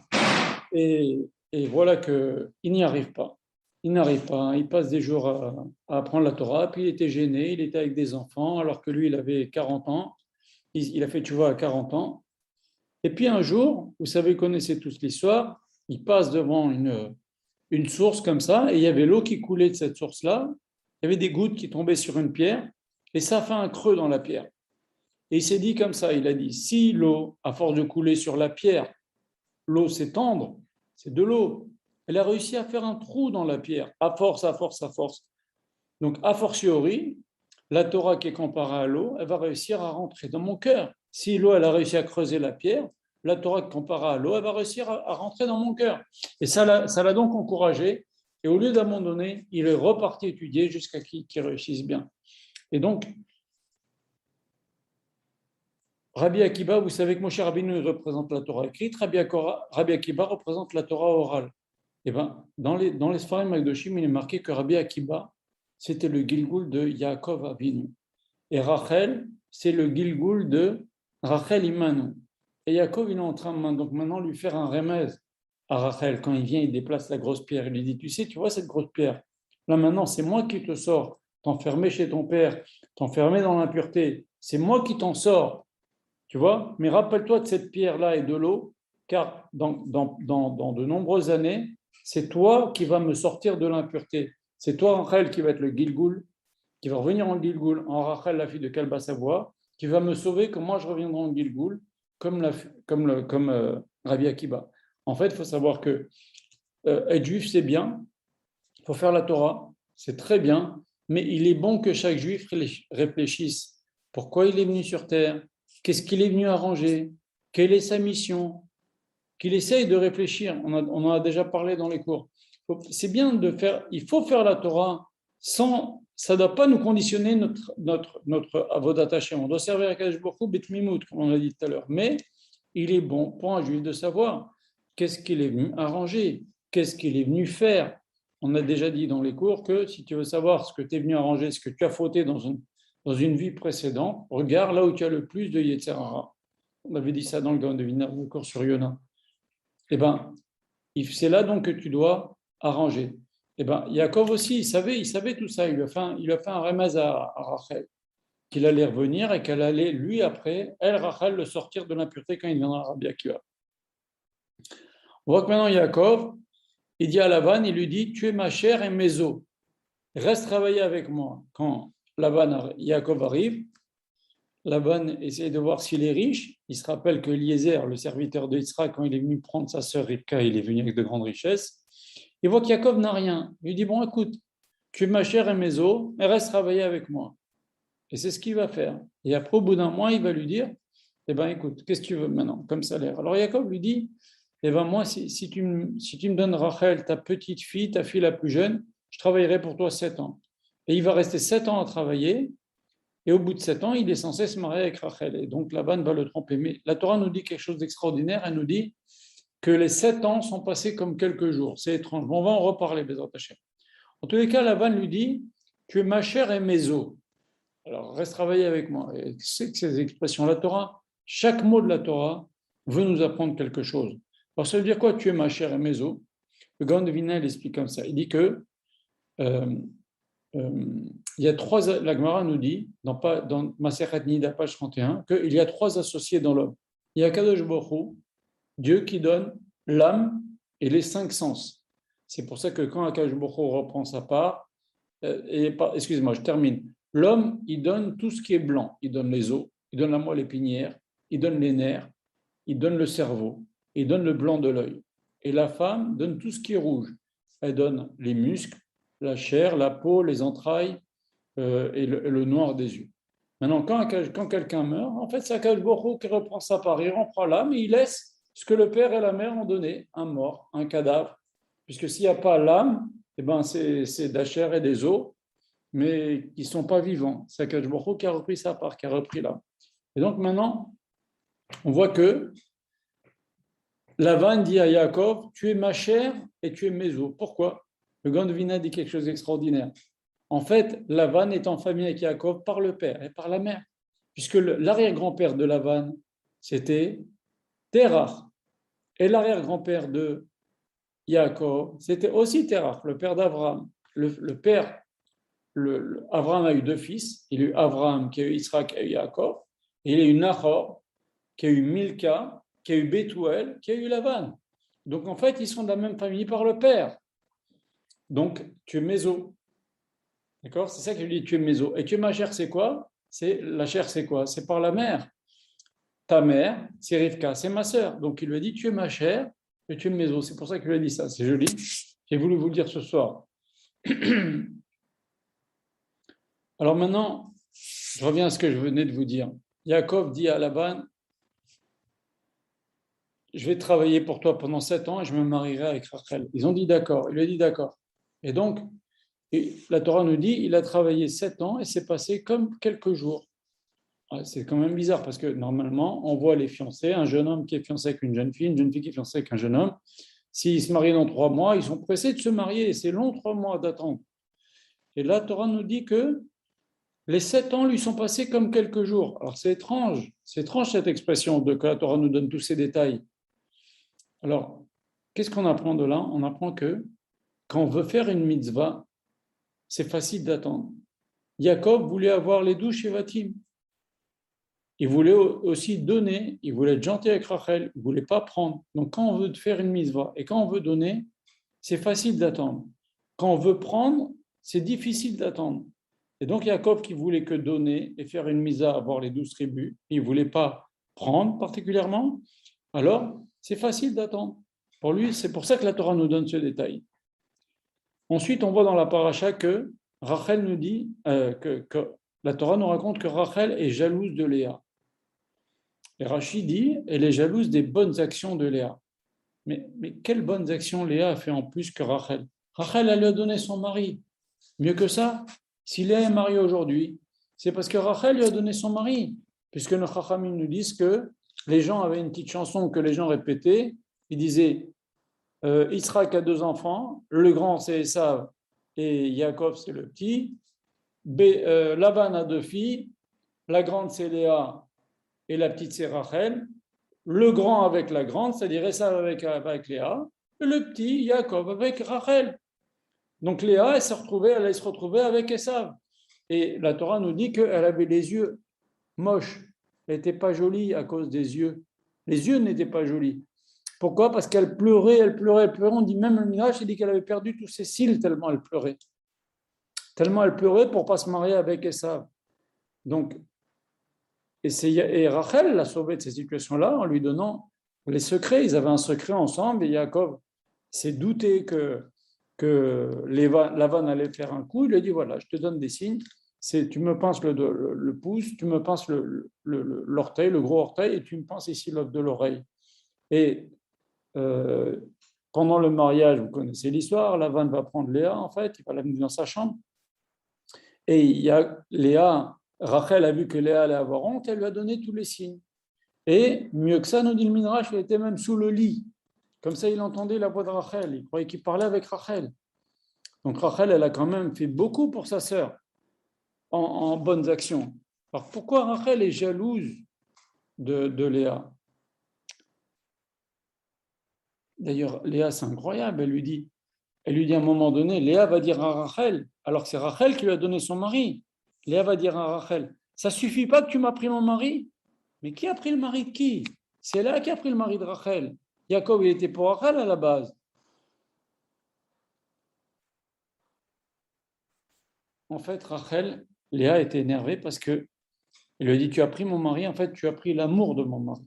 Et voilà qu'il n'y arrive pas. Il n'arrive pas, il passe des jours à apprendre la Torah, puis il était gêné, il était avec des enfants, alors que lui, il avait 40 ans, il a fait tchouva à 40 ans. Et puis un jour, vous savez, vous connaissez tous l'histoire, il passe devant une source comme ça, et il y avait l'eau qui coulait de cette source-là, il y avait des gouttes qui tombaient sur une pierre, et ça fait un creux dans la pierre. Et il s'est dit comme ça, il a dit, si l'eau, à force de couler sur la pierre, l'eau s'étendre, c'est de l'eau. Elle a réussi à faire un trou dans la pierre, à force, à force, à force. Donc, a fortiori, la Torah qui est comparée à l'eau, elle va réussir à rentrer dans mon cœur. Si l'eau, elle a réussi à creuser la pierre, la Torah qui est comparée à l'eau, elle va réussir à rentrer dans mon cœur. Et ça l'a donc encouragé. Et au lieu d'abandonner, il est reparti étudier jusqu'à qu'il réussisse bien. Et donc, Rabbi Akiba, vous savez que Moshe Rabbeinu représente la Torah écrite, Rabbi Akiba représente la Torah orale. Eh ben, dans les Sfarim Magdoshim, il est marqué que Rabbi Akiba, c'était le Gilgul de Yaakov Avinu. Et Rachel, c'est le Gilgul de Rachel Imanu. Et Yaakov, il est en train donc maintenant lui faire un remez à Rachel. Quand il vient, il déplace la grosse pierre. Il lui dit, tu sais, tu vois cette grosse pierre? Là maintenant, c'est moi qui te sors. T'enfermer chez ton père, t'enfermer dans l'impureté. C'est moi qui t'en sors. Tu vois? Mais rappelle-toi de cette pierre-là et de l'eau, car dans de nombreuses années, c'est toi qui vas me sortir de l'impureté. C'est toi, Rachel, qui va être le Gilgul, qui va revenir en Gilgul, en Rachel, la fille de Kalba Savoie, qui va me sauver comme moi je reviendrai en Gilgul, comme Rabbi Akiba. En fait, il faut savoir que être juif, c'est bien. Il faut faire la Torah, c'est très bien. Mais il est bon que chaque juif réfléchisse. Pourquoi il est venu sur terre? Qu'est-ce qu'il est venu arranger? Quelle est sa mission? Qu'il essaye de réfléchir. On en a déjà parlé dans les cours. C'est bien de faire, il faut faire la Torah sans, ça ne doit pas nous conditionner notre avodat Hashem. On doit servir à Kadosh Baruch Hu betmimout, comme on a dit tout à l'heure. Mais il est bon pour un juif de savoir qu'est-ce qu'il est venu arranger, qu'est-ce qu'il est venu faire. On a déjà dit dans les cours que si tu veux savoir ce que tu es venu arranger, ce que tu as fauté dans une vie précédente, regarde là où tu as le plus de Yetzer Hara. On avait dit ça dans le Gaon de Viner, le cours sur Yona. Eh bien, c'est là donc que tu dois arranger. Eh bien, Yaakov aussi, il savait tout ça. Il a fait un remez à Rachel, qu'il allait revenir et qu'elle allait, lui, après, Rachel, le sortir de l'impureté quand il viendra à Rabbi Akiva. On voit que maintenant, Yaakov, il dit à Lavan, il lui dit, tu es ma chair et mes os. Reste travailler avec moi. Quand Yaakov arrive, Laban essaie de voir s'il est riche. Il se rappelle que Eliezer, le serviteur de Yitzhak, quand il est venu prendre sa sœur Rivka, il est venu avec de grandes richesses. Il voit qu'Yaakov n'a rien. Il lui dit, bon, écoute, tu es ma chair et mes os, mais reste travailler avec moi. Et c'est ce qu'il va faire. Et après, au bout d'un mois, il va lui dire, eh bien, écoute, qu'est-ce que tu veux maintenant comme salaire? Alors Yaakov lui dit, eh ben moi, si tu me donnes Rachel, ta petite fille, ta fille la plus jeune, je travaillerai pour toi 7 ans. Et il va rester 7 ans à travailler, et au bout de 7 ans, il est censé se marier avec Rachel. Et donc Laban va le tromper. Mais la Torah nous dit quelque chose d'extraordinaire, elle nous dit que les 7 ans sont passés comme quelques jours. C'est étrange. Bon, on va en reparler, Bezrat Hashem. En tous les cas, Laban lui dit, tu es ma chère et mes os. Alors, reste travailler avec moi. Et c'est que ces expressions, la Torah, chaque mot de la Torah veut nous apprendre quelque chose. Alors, ça veut dire quoi, tu es ma chère et mes os? Le Gaon de Vilna, il explique comme ça. Il dit que euh, il y a trois, la Gemara nous dit, dans Masechet Nida, page 31, qu'il y a trois associés dans l'homme. Il y a Kadosh Baruch Hu, Dieu qui donne l'âme et les 5 sens. C'est pour ça que quand Kadosh Baruch Hu reprend sa part, excusez-moi, je termine. L'homme, il donne tout ce qui est blanc. Il donne les os, il donne la moelle épinière, il donne les nerfs, il donne le cerveau, il donne le blanc de l'œil. Et la femme donne tout ce qui est rouge. Elle donne les muscles, la chair, la peau, les entrailles et le noir des yeux. Maintenant, quand quelqu'un meurt, en fait, c'est Akadosh Baruch Hu qui reprend sa part. Il reprend l'âme et il laisse ce que le père et la mère ont donné, un mort, un cadavre. Puisque s'il n'y a pas l'âme, eh ben c'est de la chair et des os, mais qui ne sont pas vivants. C'est Akadosh Baruch Hu qui a repris sa part, qui a repris l'âme. Et donc maintenant, on voit que Lavan dit à Yaakov, tu es ma chair et tu es mes os. Pourquoi? Le Gaon de Vilna dit quelque chose d'extraordinaire. En fait, Lavan est en famille avec Yaakov par le père et par la mère, puisque l'arrière-grand-père de Lavan, c'était Terach. Et l'arrière-grand-père de Yaakov, c'était aussi Terach, le père d'Abraham. Le père, Abraham a eu 2 fils. Il a eu Abraham, qui a eu Israël, qui a eu Yaakov. Et il a eu Nahor, qui a eu Milka, qui a eu Bethuel, qui a eu Lavan. Donc en fait, ils sont de la même famille par le père. Donc tu es méso. D'accord? C'est ça qu'il dit, tu es méso. Et tu es ma chair, c'est quoi? La chair, c'est quoi? C'est par la mère. Ta mère, c'est Rivka, c'est ma sœur. Donc il lui a dit, tu es ma chair et tu es méso. C'est pour ça qu'il lui a dit ça. C'est joli. J'ai voulu vous le dire ce soir. Alors maintenant, je reviens à ce que je venais de vous dire. Yaakov dit à Laban, je vais travailler pour toi pendant 7 ans et je me marierai avec Rachel. Ils ont dit d'accord. Il lui a dit d'accord. Et donc, la Torah nous dit, il a travaillé 7 ans et c'est passé comme quelques jours. C'est quand même bizarre parce que normalement, on voit les fiancés, un jeune homme qui est fiancé avec une jeune fille qui est fiancée avec un jeune homme. S'ils se marient dans 3 mois, ils sont pressés de se marier. C'est long, 3 mois d'attente. Et la Torah nous dit que les 7 ans lui sont passés comme quelques jours. Alors c'est étrange cette expression que la Torah nous donne tous ces détails. Alors, qu'est-ce qu'on apprend de là? On apprend que quand on veut faire une mitzvah, c'est facile d'attendre. Jacob voulait avoir les 12 Shevatim. Il voulait aussi donner, il voulait être gentil avec Rachel, il ne voulait pas prendre. Donc quand on veut faire une mitzvah et quand on veut donner, c'est facile d'attendre. Quand on veut prendre, c'est difficile d'attendre. Et donc Jacob qui voulait que donner et faire une mitzvah, avoir les 12 tribus, il ne voulait pas prendre particulièrement, alors c'est facile d'attendre. Pour lui, c'est pour ça que la Torah nous donne ce détail. Ensuite, on voit dans la paracha que Rachel nous dit, que la Torah nous raconte que Rachel est jalouse de Léa. Et Rachid dit, elle est jalouse des bonnes actions de Léa. Mais quelles bonnes actions Léa a fait en plus que Rachel? Rachel, elle lui a donné son mari. Mieux que ça, si Léa est mariée aujourd'hui, c'est parce que Rachel lui a donné son mari. Puisque nos Chachamim nous disent que les gens avaient une petite chanson que les gens répétaient. Ils disaient, Israël a 2 enfants, le grand c'est Esav et Yaakov c'est le petit. Laban a 2 filles, la grande c'est Léa et la petite c'est Rachel. Le grand avec la grande, c'est-à-dire Esav avec Léa, et le petit Yaakov avec Rachel. Donc Léa, elle allait se retrouver avec Esav. Et la Torah nous dit qu'elle avait les yeux moches. Elle n'était pas jolie à cause des yeux. Les yeux n'étaient pas jolis. Pourquoi? Parce qu'elle pleurait, elle pleurait, elle pleurait. On dit même le Midrash, il dit qu'elle avait perdu tous ses cils tellement elle pleurait. Tellement elle pleurait pour ne pas se marier avec Esav. Donc, et Rachel l'a sauvée de ces situations-là en lui donnant les secrets. Ils avaient un secret ensemble et Yaakov s'est douté que Lavan allait faire un coup. Il lui a dit, voilà, je te donne des signes. Tu me pinces le pouce, tu me pinces l'orteil, le gros orteil, et tu me pinces ici l'os de l'oreille. Et pendant le mariage, vous connaissez l'histoire, Lavan va prendre Léa, en fait, il va l'amener dans sa chambre. Et il y a Léa, Rachel a vu que Léa allait avoir honte, elle lui a donné tous les signes. Et mieux que ça, nous dit le Midrash, il était même sous le lit. Comme ça, il entendait la voix de Rachel. Il croyait qu'il parlait avec Rachel. Donc Rachel, elle a quand même fait beaucoup pour sa sœur en bonnes actions. Alors pourquoi Rachel est jalouse de Léa? D'ailleurs, Léa, c'est incroyable. Elle lui dit à un moment donné, Léa va dire à Rachel, alors que c'est Rachel qui lui a donné son mari. Léa va dire à Rachel, ça suffit pas que tu m'as pris mon mari? Mais qui a pris le mari de qui? C'est Léa qui a pris le mari de Rachel. Jacob, il était pour Rachel à la base. En fait, Rachel, Léa était énervée parce que elle lui a dit, tu as pris mon mari, en fait, tu as pris l'amour de mon mari.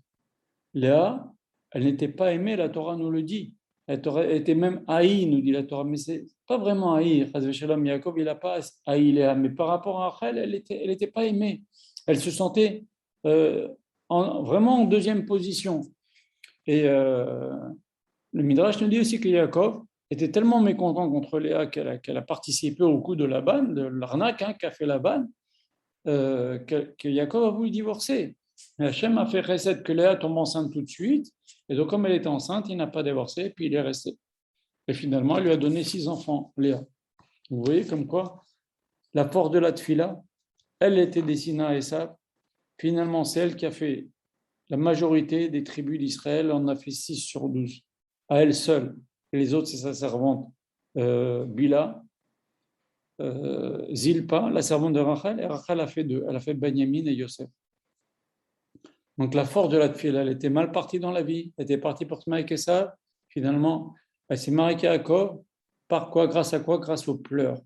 Léa, elle n'était pas aimée, la Torah nous le dit. Elle était même haïe, nous dit la Torah, mais c'est pas vraiment haï. Shalom, Jacob, il n'a pas haï Léa, mais par rapport à Rachel, elle était pas aimée. Elle se sentait vraiment en deuxième position. Et le Midrash nous dit aussi que Jacob était tellement mécontent contre Léa qu'elle a participé au coup de Laban, de l'arnaque qu'a fait Laban, que Jacob a voulu divorcer. Mais Hachem a fait recette que Léa tombe enceinte tout de suite, et donc comme elle était enceinte, il n'a pas divorcé, et puis il est resté. Et finalement, elle lui a donné 6 enfants, Léa. Vous voyez comme quoi la force de la tfila, elle était destinée à Esav. Finalement, c'est elle qui a fait la majorité des tribus d'Israël, en a fait 6/12, à elle seule. Et les autres, c'est sa servante Bila, Zilpa, la servante de Rachel, et Rachel a fait 2. Elle a fait Benjamin et Yosef. Donc la force de la tfila, elle était mal partie dans la vie, elle était partie pour se marier avec Esav. Finalement, elle s'est mariée avec Yaakov. Par quoi? Grâce à quoi? Grâce aux pleurs,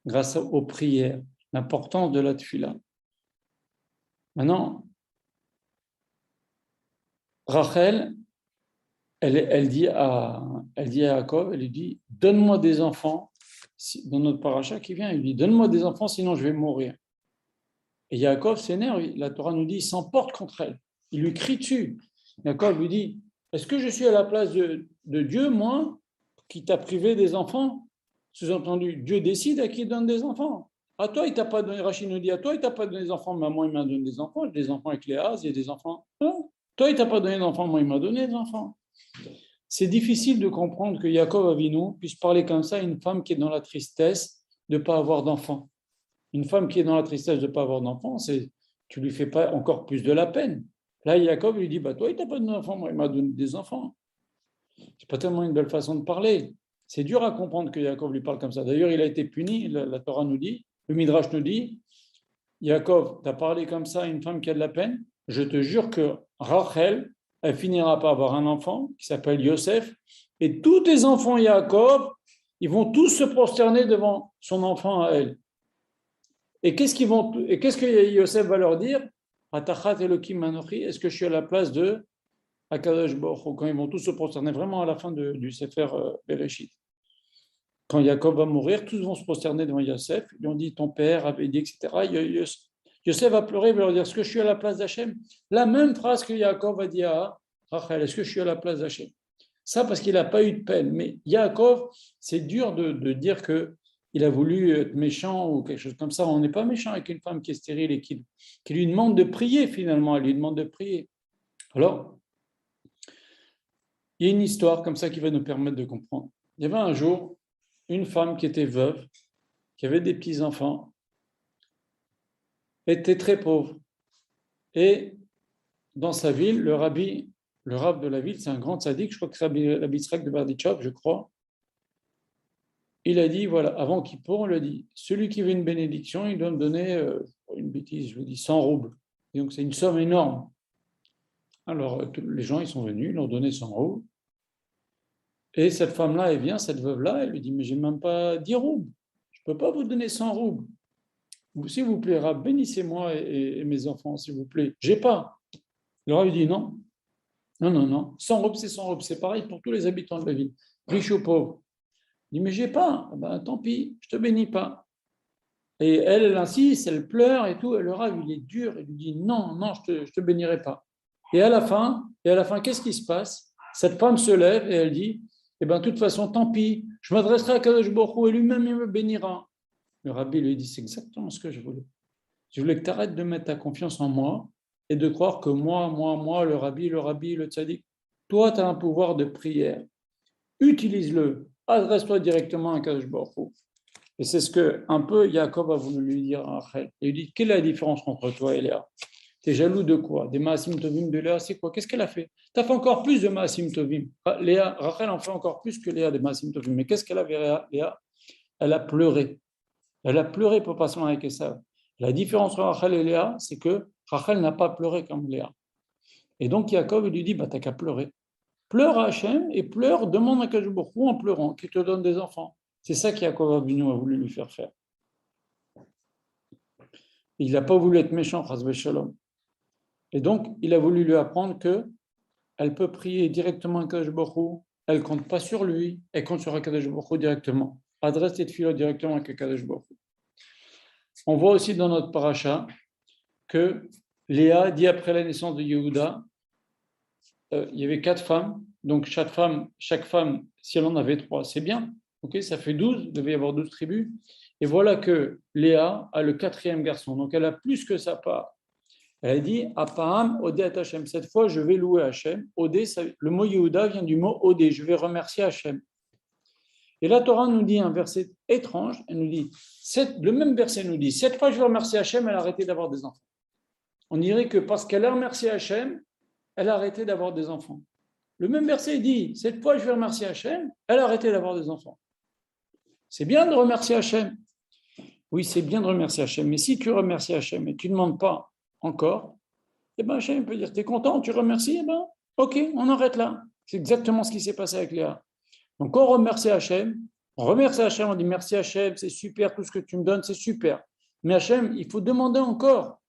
grâce aux prières, l'importance de la tfila. Maintenant, Rachel, elle dit à Yaakov, elle lui dit, donne-moi des enfants, dans notre paracha qui vient, il lui dit, donne-moi des enfants, sinon je vais mourir. Et Yaakov s'énerve, la Torah nous dit, il s'emporte contre elle, il lui crie dessus. Yaakov lui dit, est-ce que je suis à la place de Dieu, moi, qui t'a privé des enfants? Sous-entendu, Dieu décide à qui il donne des enfants. À toi, il t'a pas donné, Rachid nous dit, à toi, il t'a pas donné des enfants, mais à moi, il m'a donné des enfants, j'ai des enfants avec Léa, il y a des enfants. Non, toi, il t'a pas donné d'enfants, moi, il m'a donné des enfants. C'est difficile de comprendre que Yaakov Avinu puisse parler comme ça à une femme qui est dans la tristesse de ne pas avoir d'enfants. Une femme qui est dans la tristesse de ne pas avoir d'enfants, tu ne lui fais pas encore plus de la peine. Là, Yaakov lui dit, bah, toi, il t'a pas donné d'enfants, moi, il m'a donné des enfants. C'est pas tellement une belle façon de parler. C'est dur à comprendre que Yaakov lui parle comme ça. D'ailleurs, il a été puni, la Torah nous dit, le Midrash nous dit, Yaakov, tu as parlé comme ça à une femme qui a de la peine, je te jure que Rachel, elle finira par avoir un enfant qui s'appelle Yosef, et tous tes enfants Yaakov, ils vont tous se prosterner devant son enfant à elle. Et qu'est-ce que Yosef va leur dire? Atachat Elohim Manochi, est-ce que je suis à la place de Akadosh Baruch Hu, quand ils vont tous se prosterner vraiment à la fin du Sefer Bereshit. Quand Jacob va mourir, tous vont se prosterner devant Yosef. Ils lui ont dit, ton père avait dit, etc. Yosef va pleurer, il va leur dire, est-ce que je suis à la place d'Hachem? La même phrase que Jacob a dit à Rachel, est-ce que je suis à la place d'Hachem? Ça parce qu'il n'a pas eu de peine. Mais Jacob, c'est dur de dire qu'il a voulu être méchant ou quelque chose comme ça. On n'est pas méchant avec une femme qui est stérile et qui lui demande de prier finalement. Elle lui demande de prier. Alors, il y a une histoire comme ça qui va nous permettre de comprendre. Il y avait un jour une femme qui était veuve, qui avait des petits-enfants, était très pauvre. Et dans sa ville, le rab de la ville, c'est un grand tzaddik, je crois que c'est Rabbi Yitzhak de Berditchov, je crois. Il a dit, voilà, avant Kippour, on lui a dit, celui qui veut une bénédiction, il doit me donner, une bêtise, je vous dis, 100 roubles. Et donc c'est une somme énorme. Alors les gens, ils sont venus, ils leur ont donné 100 roubles. Et cette femme-là, elle vient, cette veuve-là, elle lui dit, mais j'ai même pas 10 roubles. Je ne peux pas vous donner 100 roubles. S'il vous plaît, Rab, bénissez-moi et mes enfants, s'il vous plaît. J'ai pas. Le Rab lui dit, non. Non. 100 roubles, c'est 100 roubles. C'est pareil pour tous les habitants de la ville, riches ou pauvres. Il dit, mais j'ai pas. Ben, tant pis, je te bénis pas. Et elle insiste, elle pleure et tout. Et le Rab, il est dur. Il lui dit, non, je te bénirai pas. Et à la fin, qu'est-ce qui se passe? cette femme se lève et elle dit, eh bien, de toute façon, tant pis, je m'adresserai à Kadosh Baruch Hu et lui-même il me bénira. Le rabbi lui dit, c'est exactement ce que je voulais. Je voulais que tu arrêtes de mettre ta confiance en moi et de croire que moi, le rabbi, le tzaddik, toi, tu as un pouvoir de prière. Utilise-le. Adresse-toi directement à Kadosh Baruch Hu. Et c'est ce que, un peu, Yaakov a voulu lui dire à Rachel. Il lui dit, quelle est la différence entre toi et Léa? Tu es jaloux de quoi? Des Maasim Tovim de Léa, c'est quoi? Qu'est-ce qu'elle a fait? Tu as fait encore plus de Maasim Tovim. Rachel en fait encore plus que Léa des Maasim Tovim. Mais qu'est-ce qu'elle a fait, Léa? Elle a pleuré. Elle a pleuré pour passer avec Esav. La différence entre Rachel et Léa, c'est que Rachel n'a pas pleuré comme Léa. Et donc Yaakov il lui dit, t'as qu'à pleurer. Pleure à Hachem et pleure, demande à Kadosh Baruch Hu en pleurant, qu'il te donne des enfants. C'est ça qu'Yaakov Avinu a voulu lui faire faire. Il n'a pas voulu être méchant, Chas v'Shalom. Et donc, il a voulu lui apprendre qu'elle peut prier directement à Kadosh Baruch Hu, elle ne compte pas sur lui, elle compte sur Kadosh Baruch Hu directement. Adresse tes filles directement à Kadosh Baruch Hu. On voit aussi dans notre paracha que Léa dit après la naissance de Yehuda, il y avait 4 femmes, donc chaque femme, si elle en avait 3, c'est bien, okay, ça fait 12, il devait y avoir 12 tribus, et voilà que Léa a le 4e garçon, donc elle a plus que sa part. Elle a dit, Apaham, Odé at Hashem, cette fois je vais louer Hashem. Odé, le mot Yehuda vient du mot Odé, je vais remercier Hashem. Et la Torah nous dit un verset étrange, elle nous dit, le même verset nous dit, cette fois je vais remercier Hashem, elle a arrêté d'avoir des enfants. On dirait que parce qu'elle a remercié Hashem, elle a arrêté d'avoir des enfants. Le même verset dit, cette fois je vais remercier Hashem, elle a arrêté d'avoir des enfants. C'est bien de remercier Hashem. Oui, c'est bien de remercier Hashem, mais si tu remercies Hashem et tu ne demandes pas encore, eh bien Hashem peut dire, t'es content, tu remercies, eh bien, ok, on arrête là. C'est exactement ce qui s'est passé avec Léa. Donc on remercie Hashem, on dit merci Hashem, c'est super, tout ce que tu me donnes, c'est super. Mais Hashem, il faut demander encore.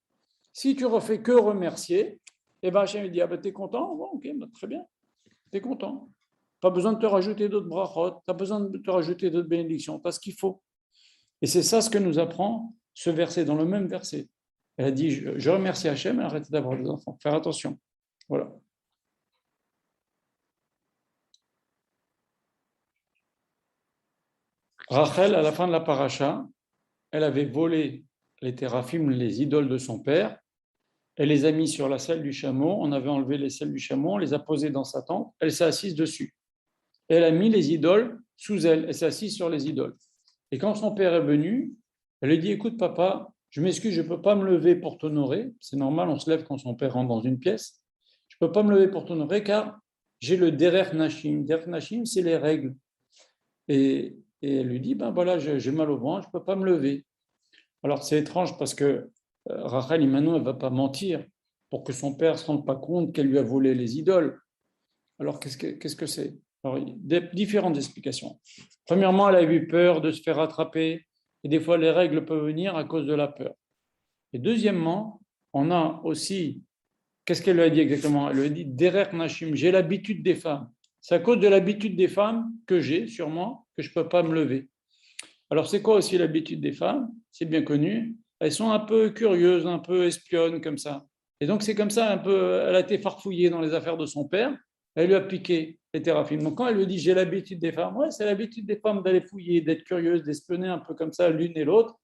Si tu refais que remercier, eh bien Hashem dit, ah ben t'es content? Bon, ok, ben, très bien, t'es content. Pas besoin de te rajouter d'autres brachot, pas besoin de te rajouter d'autres bénédictions, pas ce qu'il faut. Et c'est ça ce que nous apprend ce verset, dans le même verset. Elle a dit, je remercie Hashem, elle a arrêté d'avoir des enfants. Faire attention. Voilà. Rachel, à la fin de la paracha, elle avait volé les téraphim, les idoles de son père. Elle les a mis sur la selle du chameau. On avait enlevé les selles du chameau, on les a posées dans sa tente. Elle s'est assise dessus. Elle a mis les idoles sous elle. Elle s'est assise sur les idoles. Et quand son père est venu, elle lui dit, écoute papa, je m'excuse, je ne peux pas me lever pour t'honorer. C'est normal, on se lève quand son père rentre dans une pièce. Je ne peux pas me lever pour t'honorer car j'ai le derer nashim. Derer nashim, c'est les règles. Et elle lui dit, ben voilà, j'ai mal au ventre, je ne peux pas me lever. Alors c'est étrange parce que Rachel, maintenant, elle ne va pas mentir pour que son père ne se rende pas compte qu'elle lui a volé les idoles. Alors qu'est-ce que c'est? Alors, il y a différentes explications. Premièrement, elle a eu peur de se faire attraper, et des fois les règles peuvent venir à cause de la peur. Et deuxièmement, on a aussi, qu'est-ce qu'elle lui a dit exactement? Elle lui a dit, Derer Nashim, j'ai l'habitude des femmes. C'est à cause de l'habitude des femmes que j'ai sur moi que je ne peux pas me lever. Alors c'est quoi aussi l'habitude des femmes? C'est bien connu. Elles sont un peu curieuses, un peu espionnes comme ça. Et donc c'est comme ça un peu, elle a été farfouillée dans les affaires de son père. Elle lui a piqué les téraphim. Donc quand elle lui dit j'ai l'habitude des femmes, ouais, c'est l'habitude des femmes d'aller fouiller, d'être curieuses, d'espionner un peu comme ça l'une et l'autre.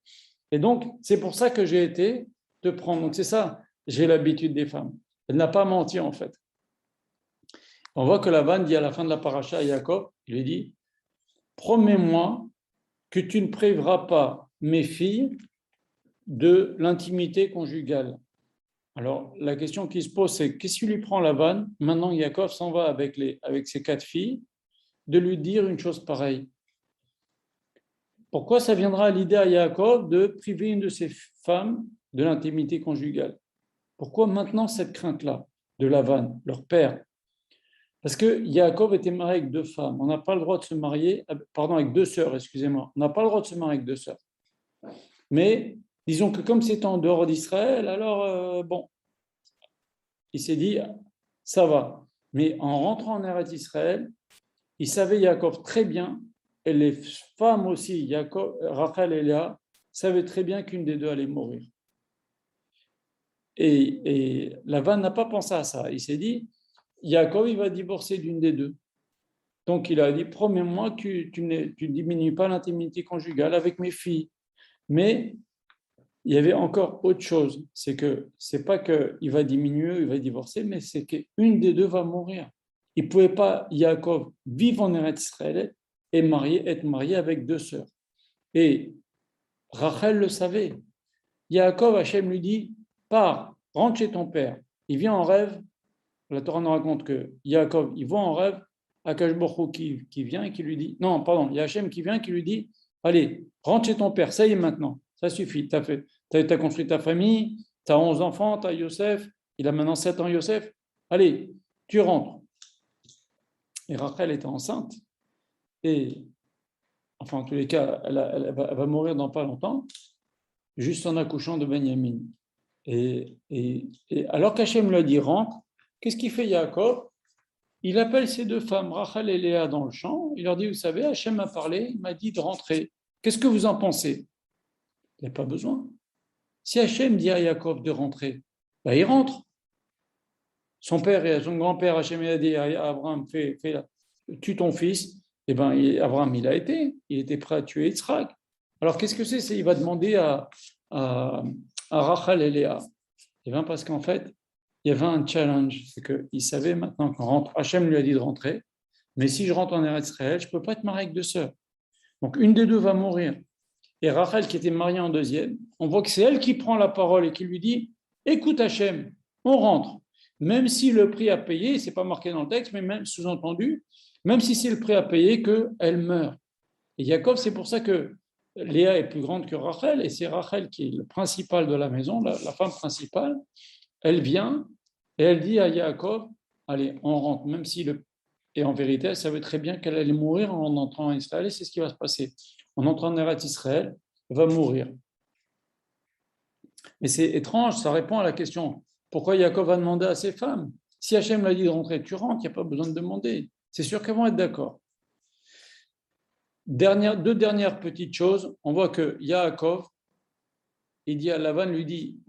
Et donc c'est pour ça que j'ai été te prendre. Donc c'est ça, j'ai l'habitude des femmes. Elle n'a pas menti en fait. On voit que Lavan dit à la fin de la paracha à Jacob, il lui dit promets-moi que tu ne priveras pas mes filles de l'intimité conjugale. Alors, la question qui se pose, c'est qu'est-ce qui lui prend Lavan? Maintenant, Yaakov s'en va avec ses 4 filles, de lui dire une chose pareille. Pourquoi ça viendra à l'idée à Yaakov de priver une de ses femmes de l'intimité conjugale? Pourquoi maintenant cette crainte-là de Lavan, leur père? Parce que Yaakov était marié avec 2 femmes. On n'a pas le droit de se marier, avec 2 sœurs, excusez-moi. On n'a pas le droit de se marier avec 2 sœurs. Mais disons que comme c'est en dehors d'Israël, alors bon, il s'est dit, ça va. Mais en rentrant en Eretz Israël, il savait Yaakov très bien, et les femmes aussi, Rachel et Léa, savaient très bien qu'une des 2 allait mourir. Et Lavan n'a pas pensé à ça. Il s'est dit, Yaakov, il va divorcer d'une des deux. Donc, il a dit, promets-moi que tu ne diminues pas l'intimité conjugale avec mes filles. Mais il y avait encore autre chose. C'est que c'est pas qu'il va diminuer, il va divorcer, mais c'est qu'une des deux va mourir. Il ne pouvait pas, Yaakov, vivre en Eretz Israël et être marié avec deux sœurs. Et Rachel le savait. Yaakov, Hachem lui dit, pars, rentre chez ton père. Il vient en rêve. La Torah nous raconte que Yaakov, il voit en rêve Akash Baruch Hu qui vient et qui lui dit, non, pardon, il y a Hachem qui vient et qui lui dit, allez, rentre chez ton père, ça y est maintenant, ça suffit, tu as construit ta famille, tu as 11 enfants, tu as Yosef, il a maintenant 7 ans Yosef, allez, tu rentres. Et Rachel était enceinte, et enfin en tous les cas, elle va mourir dans pas longtemps, juste en accouchant de Benjamin. Et alors qu'Hachem lui a dit rentre, qu'est-ce qu'il fait Yaakov? Il appelle ces deux femmes, Rachel et Léa, dans le champ. Il leur dit, vous savez, Hachem m'a parlé, il m'a dit de rentrer. Qu'est-ce que vous en pensez? Il n'y a pas besoin. Si Hachem dit à Yaakov de rentrer, ben il rentre. Son père et son grand-père, Hachem a dit à Abraham, tue ton fils. Et ben Abraham, il était prêt à tuer Yitzhak. Alors qu'est-ce que c'est? Il va demander à Rachel et Léa. Et bien parce qu'en fait, il y avait un challenge, c'est qu'il savait maintenant qu'on rentre, Hachem lui a dit de rentrer, mais si je rentre en Eretz Israël, je ne peux pas être marié avec deux sœurs. Donc une des deux va mourir. Et Rachel, qui était mariée en deuxième, on voit que c'est elle qui prend la parole et qui lui dit, écoute Hachem, on rentre. Même si le prix à payer, ce n'est pas marqué dans le texte, mais même sous-entendu, même si c'est le prix à payer qu'elle meurt. Et Yaakov, c'est pour ça que Léa est plus grande que Rachel, et c'est Rachel qui est le principal de la maison, la femme principale. Elle vient et elle dit à Yaakov, allez, on rentre, même si Et en vérité, elle savait très bien qu'elle allait mourir en entrant en Israël, et c'est ce qui va se passer. En entrant en Eretz Israël, elle va mourir. Mais c'est étrange, ça répond à la question, pourquoi Yaakov a demandé à ses femmes? Si Hachem l'a dit de rentrer, tu rentres, il n'y a pas besoin de demander. C'est sûr qu'elles vont être d'accord. Deux dernières petites choses, on voit que Yaakov, il dit à Lavan, lui dit,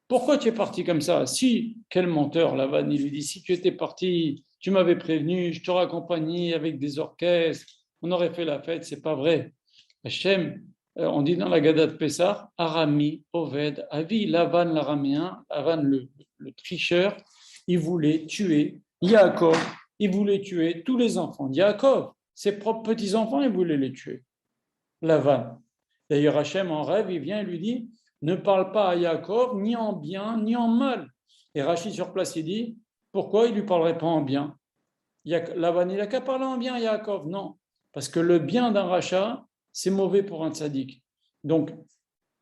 pourquoi tu es parti comme ça? Si, quel menteur, Lavan, il lui dit, si tu étais parti, tu m'avais prévenu, je t'aurais accompagné avec des orchestres, on aurait fait la fête, c'est pas vrai. Hachem, on dit dans la Gada de Pessah, Arami, Oved, Avi, Lavan l'araméen, Lavan le tricheur, il voulait tuer Yaakov, il voulait tuer tous les enfants de Yaakov, ses propres petits-enfants, il voulait les tuer. Lavan. D'ailleurs, Hachem, en rêve, il vient et lui dit, ne parle pas à Yaakov ni en bien ni en mal. Et Rachid sur place, il dit, pourquoi il ne lui parlerait pas en bien? Lavan, il n'a qu'à parler en bien à Yaakov. Non, parce que le bien d'un rachat, c'est mauvais pour un tzaddik. Donc,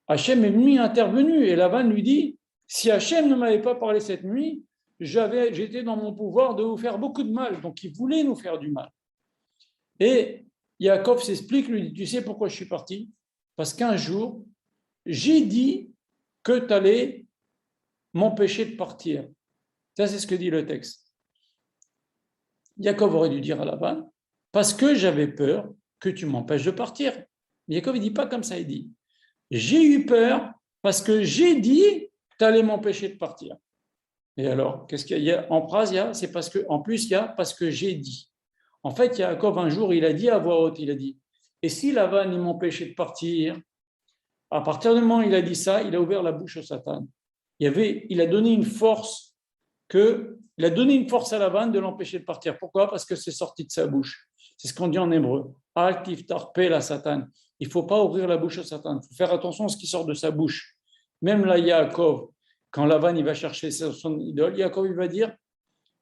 Hachem est venu intervenu et Lavan lui dit, si Hachem ne m'avait pas parlé cette nuit, j'étais dans mon pouvoir de vous faire beaucoup de mal. Donc, il voulait nous faire du mal. Et Yaakov s'explique, lui dit, tu sais pourquoi je suis parti? Parce qu'un jour, j'ai dit que tu allais m'empêcher de partir. Ça, c'est ce que dit le texte. Yaakov aurait dû dire à Lavan, parce que j'avais peur que tu m'empêches de partir. Mais Yaakov, il ne dit pas comme ça, il dit, j'ai eu peur parce que j'ai dit que tu allais m'empêcher de partir. Et alors, qu'est-ce qu'il y a en phrase? C'est parce que, en plus, il y a parce que j'ai dit. En fait, Yaakov, un jour, il a dit à voix haute, il a dit, et si Lavan, il m'empêchait de partir, à partir du moment où il a dit ça, il a ouvert la bouche au Satan. Il a donné une force à Lavan de l'empêcher de partir. Pourquoi? Parce que c'est sorti de sa bouche. C'est ce qu'on dit en hébreu. Altif tarpe la Satan. Il ne faut pas ouvrir la bouche au Satan. Il faut faire attention à ce qui sort de sa bouche. Même là, Yaakov, quand Lavan il va chercher son idole, Yaakov il va dire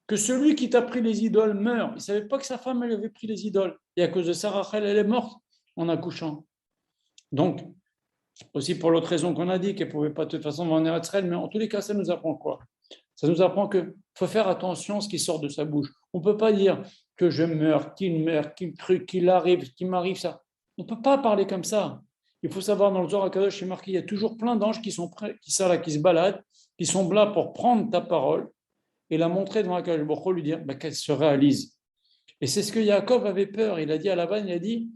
que celui qui t'a pris les idoles meurt. Il ne savait pas que sa femme elle avait pris les idoles. Et à cause de ça, Rachel, elle est morte en accouchant. Donc, aussi pour l'autre raison qu'on a dit, qu'elle ne pouvait pas de toute façon venir à Israël, mais en tous les cas, ça nous apprend quoi? Ça nous apprend qu'il faut faire attention à ce qui sort de sa bouche. On ne peut pas dire que je meurs, qu'il meurt, qu'il arrive, qu'il m'arrive ça. On ne peut pas parler comme ça. Il faut savoir, dans le Zohar HaKadosh, c'est marqué, il y a toujours plein d'anges qui sont prêts, qui se baladent, qui sont là pour prendre ta parole et la montrer devant HaKadosh Baruch Hu, lui dire qu'elle se réalise. Et c'est ce que Yaakov avait peur. Il a dit à Lavan, il a dit,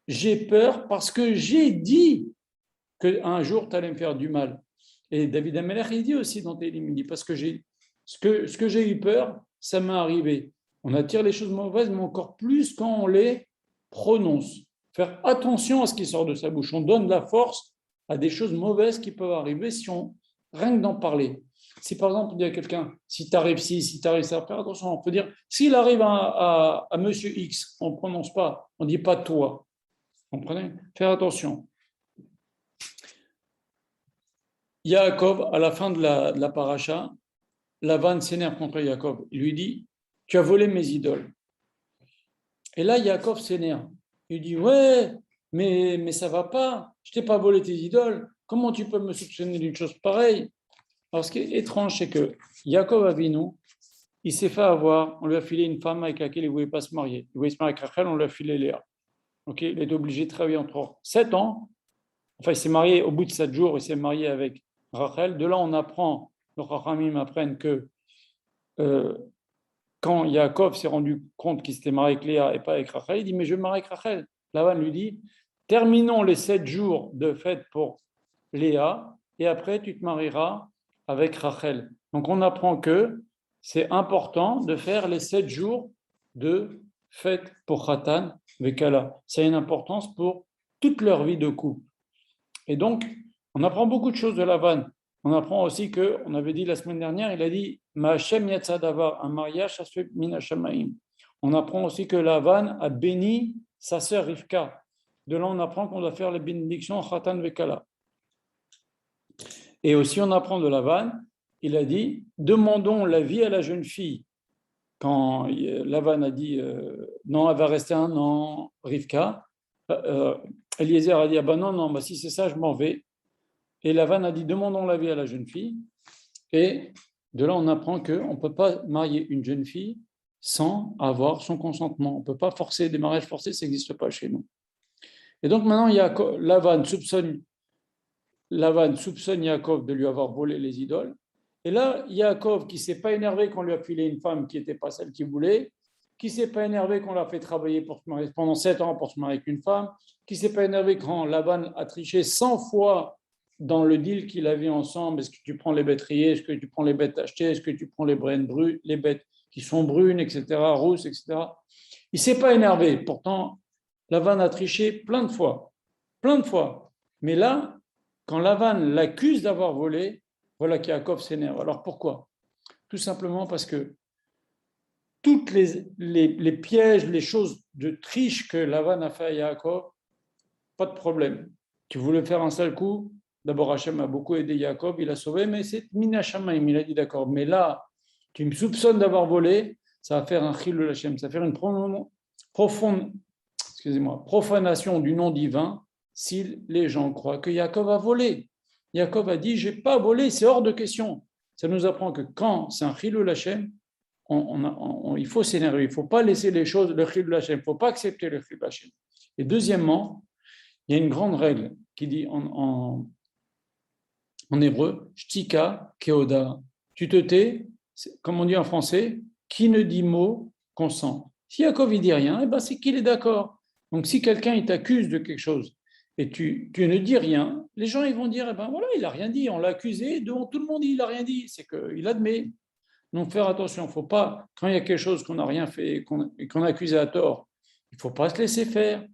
j'ai peur parce que j'ai dit qu'un jour, tu allais me faire du mal. Et David Amelech, il dit aussi dans Télim, il dit, parce que ce que j'ai eu peur, ça m'est arrivé. On attire les choses mauvaises, mais encore plus quand on les prononce. Faire attention à ce qui sort de sa bouche. On donne de la force à des choses mauvaises qui peuvent arriver si on rien que d'en parler. Si par exemple, on dit à quelqu'un, si tu arrives ci, si tu arrives ça, faire attention, on peut dire, s'il arrive à Monsieur X, on ne prononce pas, on ne dit pas toi. Vous comprenez? Faire attention. Yaakov, à la fin de la paracha, Lavan s'énerve contre Yaakov. Il lui dit, tu as volé mes idoles. Et là, Yaakov s'énerve. Il dit, ouais, mais ça ne va pas. Je ne t'ai pas volé tes idoles. Comment tu peux me soupçonner d'une chose pareille? Alors, ce qui est étrange, c'est que Yaakov Avinu, il s'est fait avoir, on lui a filé une femme avec laquelle il ne voulait pas se marier. Il voulait se marier avec Rachel, on lui a filé Léa. Okay, il était obligé de travailler entre 7 ans. Enfin, il s'est marié au bout de 7 jours, il s'est marié avec Rachel. De là, on apprend, les Chachamim apprennent que quand Yaakov s'est rendu compte qu'il s'était marié avec Léa et pas avec Rachel, il dit, mais je vais me marier avec Rachel. Lavan lui dit, terminons les 7 jours de fête pour Léa et après, tu te marieras avec Rachel. Donc, on apprend que c'est important de faire les 7 jours de fête pour Khatan Vekala. Ça a une importance pour toute leur vie de couple. Et donc, on apprend beaucoup de choses de Lavan. On apprend aussi que, on avait dit la semaine dernière, il a dit Ma'ashem yatsa davar, un mariage, ça se fait min hashamaim. On apprend aussi que Lavan a béni sa sœur Rivka. De là, on apprend qu'on doit faire les bénédictions Khatan Vekala. Et aussi, on apprend de Lavan, il a dit demandons la vie à la jeune fille. Quand Lavan a dit non, elle va rester un an, Rivka, Eliezer a dit ah ben non, bah, si c'est ça, je m'en vais. Et Lavan a dit demandons la vie à la jeune fille. Et de là, on apprend qu'on ne peut pas marier une jeune fille sans avoir son consentement. On ne peut pas forcer, des mariages forcés, ça n'existe pas chez nous. Et donc maintenant, Lavan soupçonne Yaakov de lui avoir volé les idoles. Et là, Yaakov, qui ne s'est pas énervé qu'on lui a filé une femme qui n'était pas celle qu'il voulait, qui ne s'est pas énervé qu'on l'a fait travailler pour se marier, pendant 7 ans pour se marier avec une femme, qui ne s'est pas énervé quand Laban a triché 100 fois dans le deal qu'il avait ensemble. Est-ce que tu prends les bêtes rayées? Est-ce que tu prends les bêtes achetées? Est-ce que tu prends les bêtes qui sont brunes, etc., rousses, etc. Il ne s'est pas énervé. Pourtant, Laban a triché plein de fois. Plein de fois. Mais là, quand Lavan l'accuse d'avoir volé, voilà qu'Yaakov s'énerve. Alors pourquoi? Tout simplement parce que toutes les pièges, les choses de triche que Lavan a fait à Yaakov, pas de problème. Tu voulais faire un sale coup, d'abord Hachem a beaucoup aidé Yaakov, il a sauvé, mais c'est Mina Shamaim, il a dit d'accord. Mais là, tu me soupçonnes d'avoir volé, ça va faire un chilul Hachem, ça va faire une profanation du nom divin si les gens croient que Yaakov a volé. Yaakov a dit, je n'ai pas volé, c'est hors de question. Ça nous apprend que quand c'est un chilul Hashem, il faut s'énerver, il ne faut pas laisser les choses, le chilul Hashem, il ne faut pas accepter le chilul Hashem. Et deuxièmement, il y a une grande règle qui dit en hébreu, shtika keoda, tu te tais, comme on dit en français, qui ne dit mot consent. Si Yaakov ne dit rien, eh ben c'est qu'il est d'accord. Donc si quelqu'un il t'accuse de quelque chose, et tu ne dis rien, les gens ils vont dire, eh ben voilà, il n'a rien dit, on l'a accusé, devant tout le monde, il n'a rien dit, c'est qu'il admet. Donc faire attention, il ne faut pas, quand il y a quelque chose qu'on n'a rien fait et qu'on a accusé à tort, il ne faut pas se laisser faire,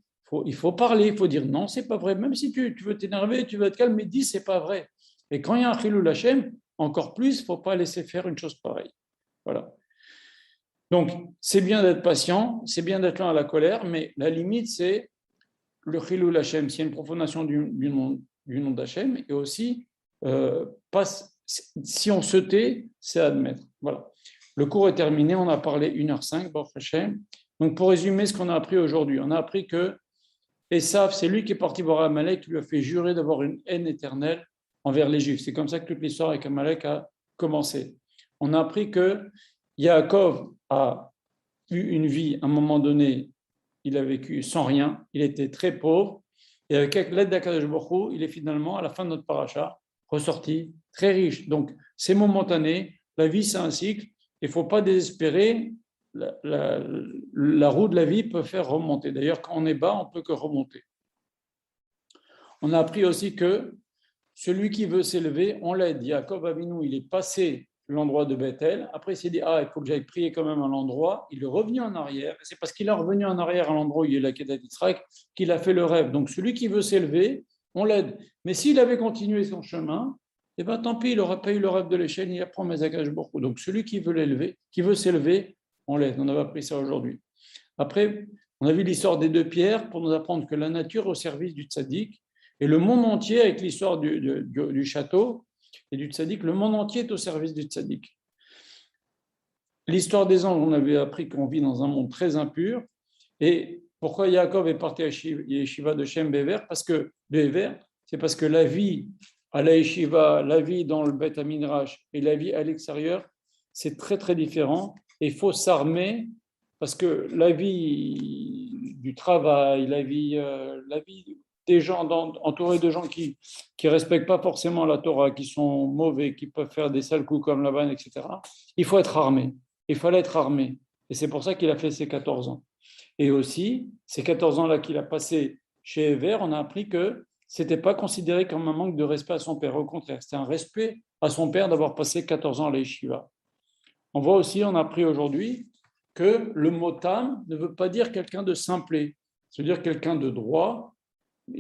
il faut parler, il faut dire non, c'est pas vrai, même si tu veux t'énerver, tu veux être calme, mais dis c'est pas vrai. Et quand il y a un chilul Hashem, encore plus, il ne faut pas laisser faire une chose pareille. Voilà. Donc, c'est bien d'être patient, c'est bien d'être lent à la colère, mais la limite, c'est le chilul Hashem, s'il y a une profanation du nom d'Hachem, et aussi, si on se tait, c'est admettre. Voilà. Le cours est terminé, on a parlé 1h05, Baruch Hashem. Donc, pour résumer ce qu'on a appris aujourd'hui, on a appris que Esav, c'est lui qui est parti voir Amalek, qui lui a fait jurer d'avoir une haine éternelle envers les Juifs. C'est comme ça que toute l'histoire avec Amalek a commencé. On a appris que Yaakov a eu une vie, à un moment donné, il a vécu sans rien, il était très pauvre, et avec l'aide d'Akadosh Baruch Hu, il est finalement, à la fin de notre paracha, ressorti très riche. Donc, c'est momentané, la vie c'est un cycle, il ne faut pas désespérer, la roue de la vie peut faire remonter. D'ailleurs, quand on est bas, on ne peut que remonter. On a appris aussi que celui qui veut s'élever, on l'aide. Yaakov Avinu, il est passé l'endroit de Bethel. Après, il s'est dit, il faut que j'aille prier quand même à l'endroit. Il est revenu en arrière. Et c'est parce qu'il est revenu en arrière à l'endroit où il y a la Kedat d'Israël qu'il a fait le rêve. Donc, celui qui veut s'élever, on l'aide. Mais s'il avait continué son chemin, eh ben, tant pis, il n'aurait pas eu le rêve de l'échelle, il apprend Mezakash beaucoup. Donc, celui qui veut l'élever, qui veut s'élever, on l'aide. On avait appris ça aujourd'hui. Après, on a vu l'histoire des deux pierres pour nous apprendre que la nature est au service du tzaddik et le monde entier, avec l'histoire du château et du tzaddik, le monde entier est au service du tzaddik. L'histoire des anges, on avait appris qu'on vit dans un monde très impur. Et pourquoi Yaakov est parti à Yeshiva de Shem Bever? C'est parce que la vie à la Yeshiva, la vie dans le Beth Midrash et la vie à l'extérieur, c'est très très différent. Et il faut s'armer parce que la vie du travail, la vie des gens, entourés de gens qui respectent pas forcément la Torah, qui sont mauvais, qui peuvent faire des sales coups comme Laban, etc. Il faut être armé. Il fallait être armé. Et c'est pour ça qu'il a fait ses 14 ans. Et aussi, ces 14 ans-là qu'il a passé chez Ever, on a appris que ce n'était pas considéré comme un manque de respect à son père. Au contraire, c'était un respect à son père d'avoir passé 14 ans à l'Yeshiva. On voit aussi, on a appris aujourd'hui, que le mot tam ne veut pas dire quelqu'un de simplé. Ça veut dire quelqu'un de droit,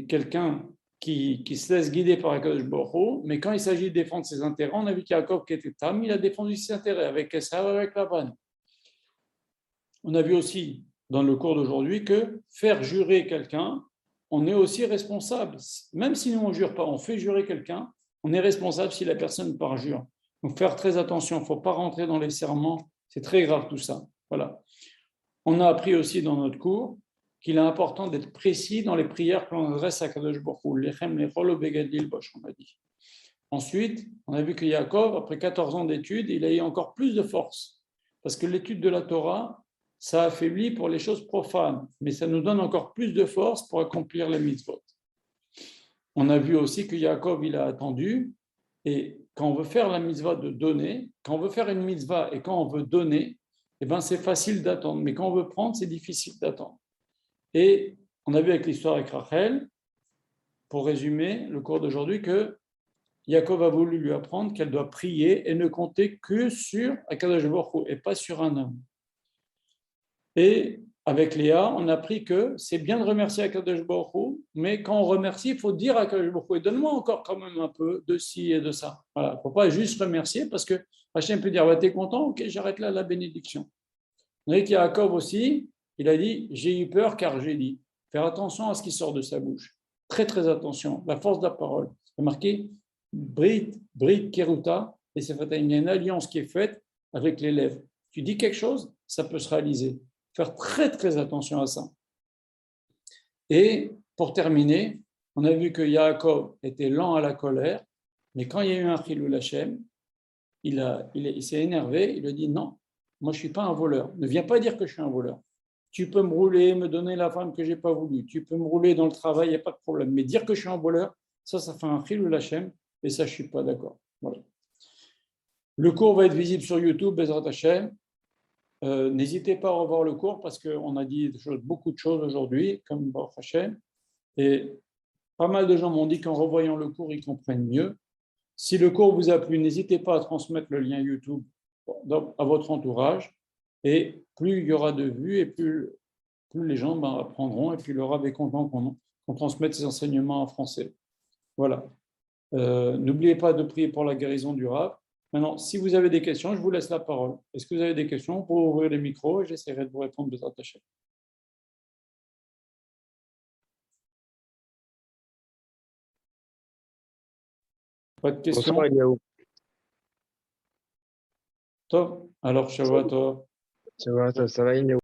quelqu'un qui se laisse guider par Akadosh Baruch Hu, mais quand il s'agit de défendre ses intérêts, on a vu qu'Yaakov qui était tam, il a défendu ses intérêts avec Esav, avec Laban. On a vu aussi dans le cours d'aujourd'hui que faire jurer quelqu'un, on est aussi responsable. Même si nous on ne jure pas, on fait jurer quelqu'un, on est responsable si la personne parjure. Donc faire très attention, il ne faut pas rentrer dans les serments, c'est très grave tout ça. Voilà. On a appris aussi dans notre cours qu'il est important d'être précis dans les prières que l'on adresse à Kadosh Baruch Hu. Lechem lechol begadil bosh, on a dit. Ensuite, on a vu que Yaakov, après 14 ans d'études, il a eu encore plus de force. Parce que l'étude de la Torah, ça affaiblit pour les choses profanes, mais ça nous donne encore plus de force pour accomplir les mitzvot. On a vu aussi que Yaakov, il a attendu, et quand on veut faire la mitzvah de donner, quand on veut faire une mitzvah et quand on veut donner, eh ben c'est facile d'attendre, mais quand on veut prendre, c'est difficile d'attendre. Et on a vu avec l'histoire avec Rachel, pour résumer le cours d'aujourd'hui, que Yaakov a voulu lui apprendre qu'elle doit prier et ne compter que sur Akadosh Baruch Hu et pas sur un homme. Et avec Léa, on a appris que c'est bien de remercier Akadosh Baruch Hu, mais quand on remercie, il faut dire à Akadosh Baruch Hu, donne-moi encore quand même un peu de ci et de ça. Voilà, il ne faut pas juste remercier parce que Hachem peut dire, t'es content, ok, j'arrête là la bénédiction. On a vu qu'Yaakov aussi, il a dit, j'ai eu peur car j'ai dit. Faire attention à ce qui sort de sa bouche. Très très attention, la force de la parole. C'est marqué, Brit Keruta, et c'est fait une alliance qui est faite avec les lèvres. Tu dis quelque chose, ça peut se réaliser. Faire très très attention à ça. Et pour terminer, on a vu que Yaakov était lent à la colère, mais quand il y a eu un Chilul Hashem, il s'est énervé, il a dit non, moi je ne suis pas un voleur. Ne viens pas dire que je suis un voleur. Tu peux me rouler, me donner la femme que je n'ai pas voulu, tu peux me rouler dans le travail, il n'y a pas de problème. Mais dire que je suis un voleur, ça fait un Chilul Hashem, et ça je ne suis pas d'accord. Voilà. Le cours va être visible sur YouTube, Bezrat Hashem. N'hésitez pas à revoir le cours parce qu'on a dit beaucoup de choses aujourd'hui, comme Baruch Hashem. Et pas mal de gens m'ont dit qu'en revoyant le cours, ils comprennent mieux. Si le cours vous a plu, n'hésitez pas à transmettre le lien YouTube à votre entourage. Et plus il y aura de vues, et plus les gens apprendront, et puis le Rav est content qu'on transmette ces enseignements en français. Voilà. N'oubliez pas de prier pour la guérison du Rav. Maintenant, si vous avez des questions, je vous laisse la parole. Est-ce que vous avez des questions? Pour ouvrir les micros et j'essaierai de vous répondre de attacher. Pas de questions? Bonsoir Eliaou. Top. Alors, Shabbat Tov. Ça va Eliaou.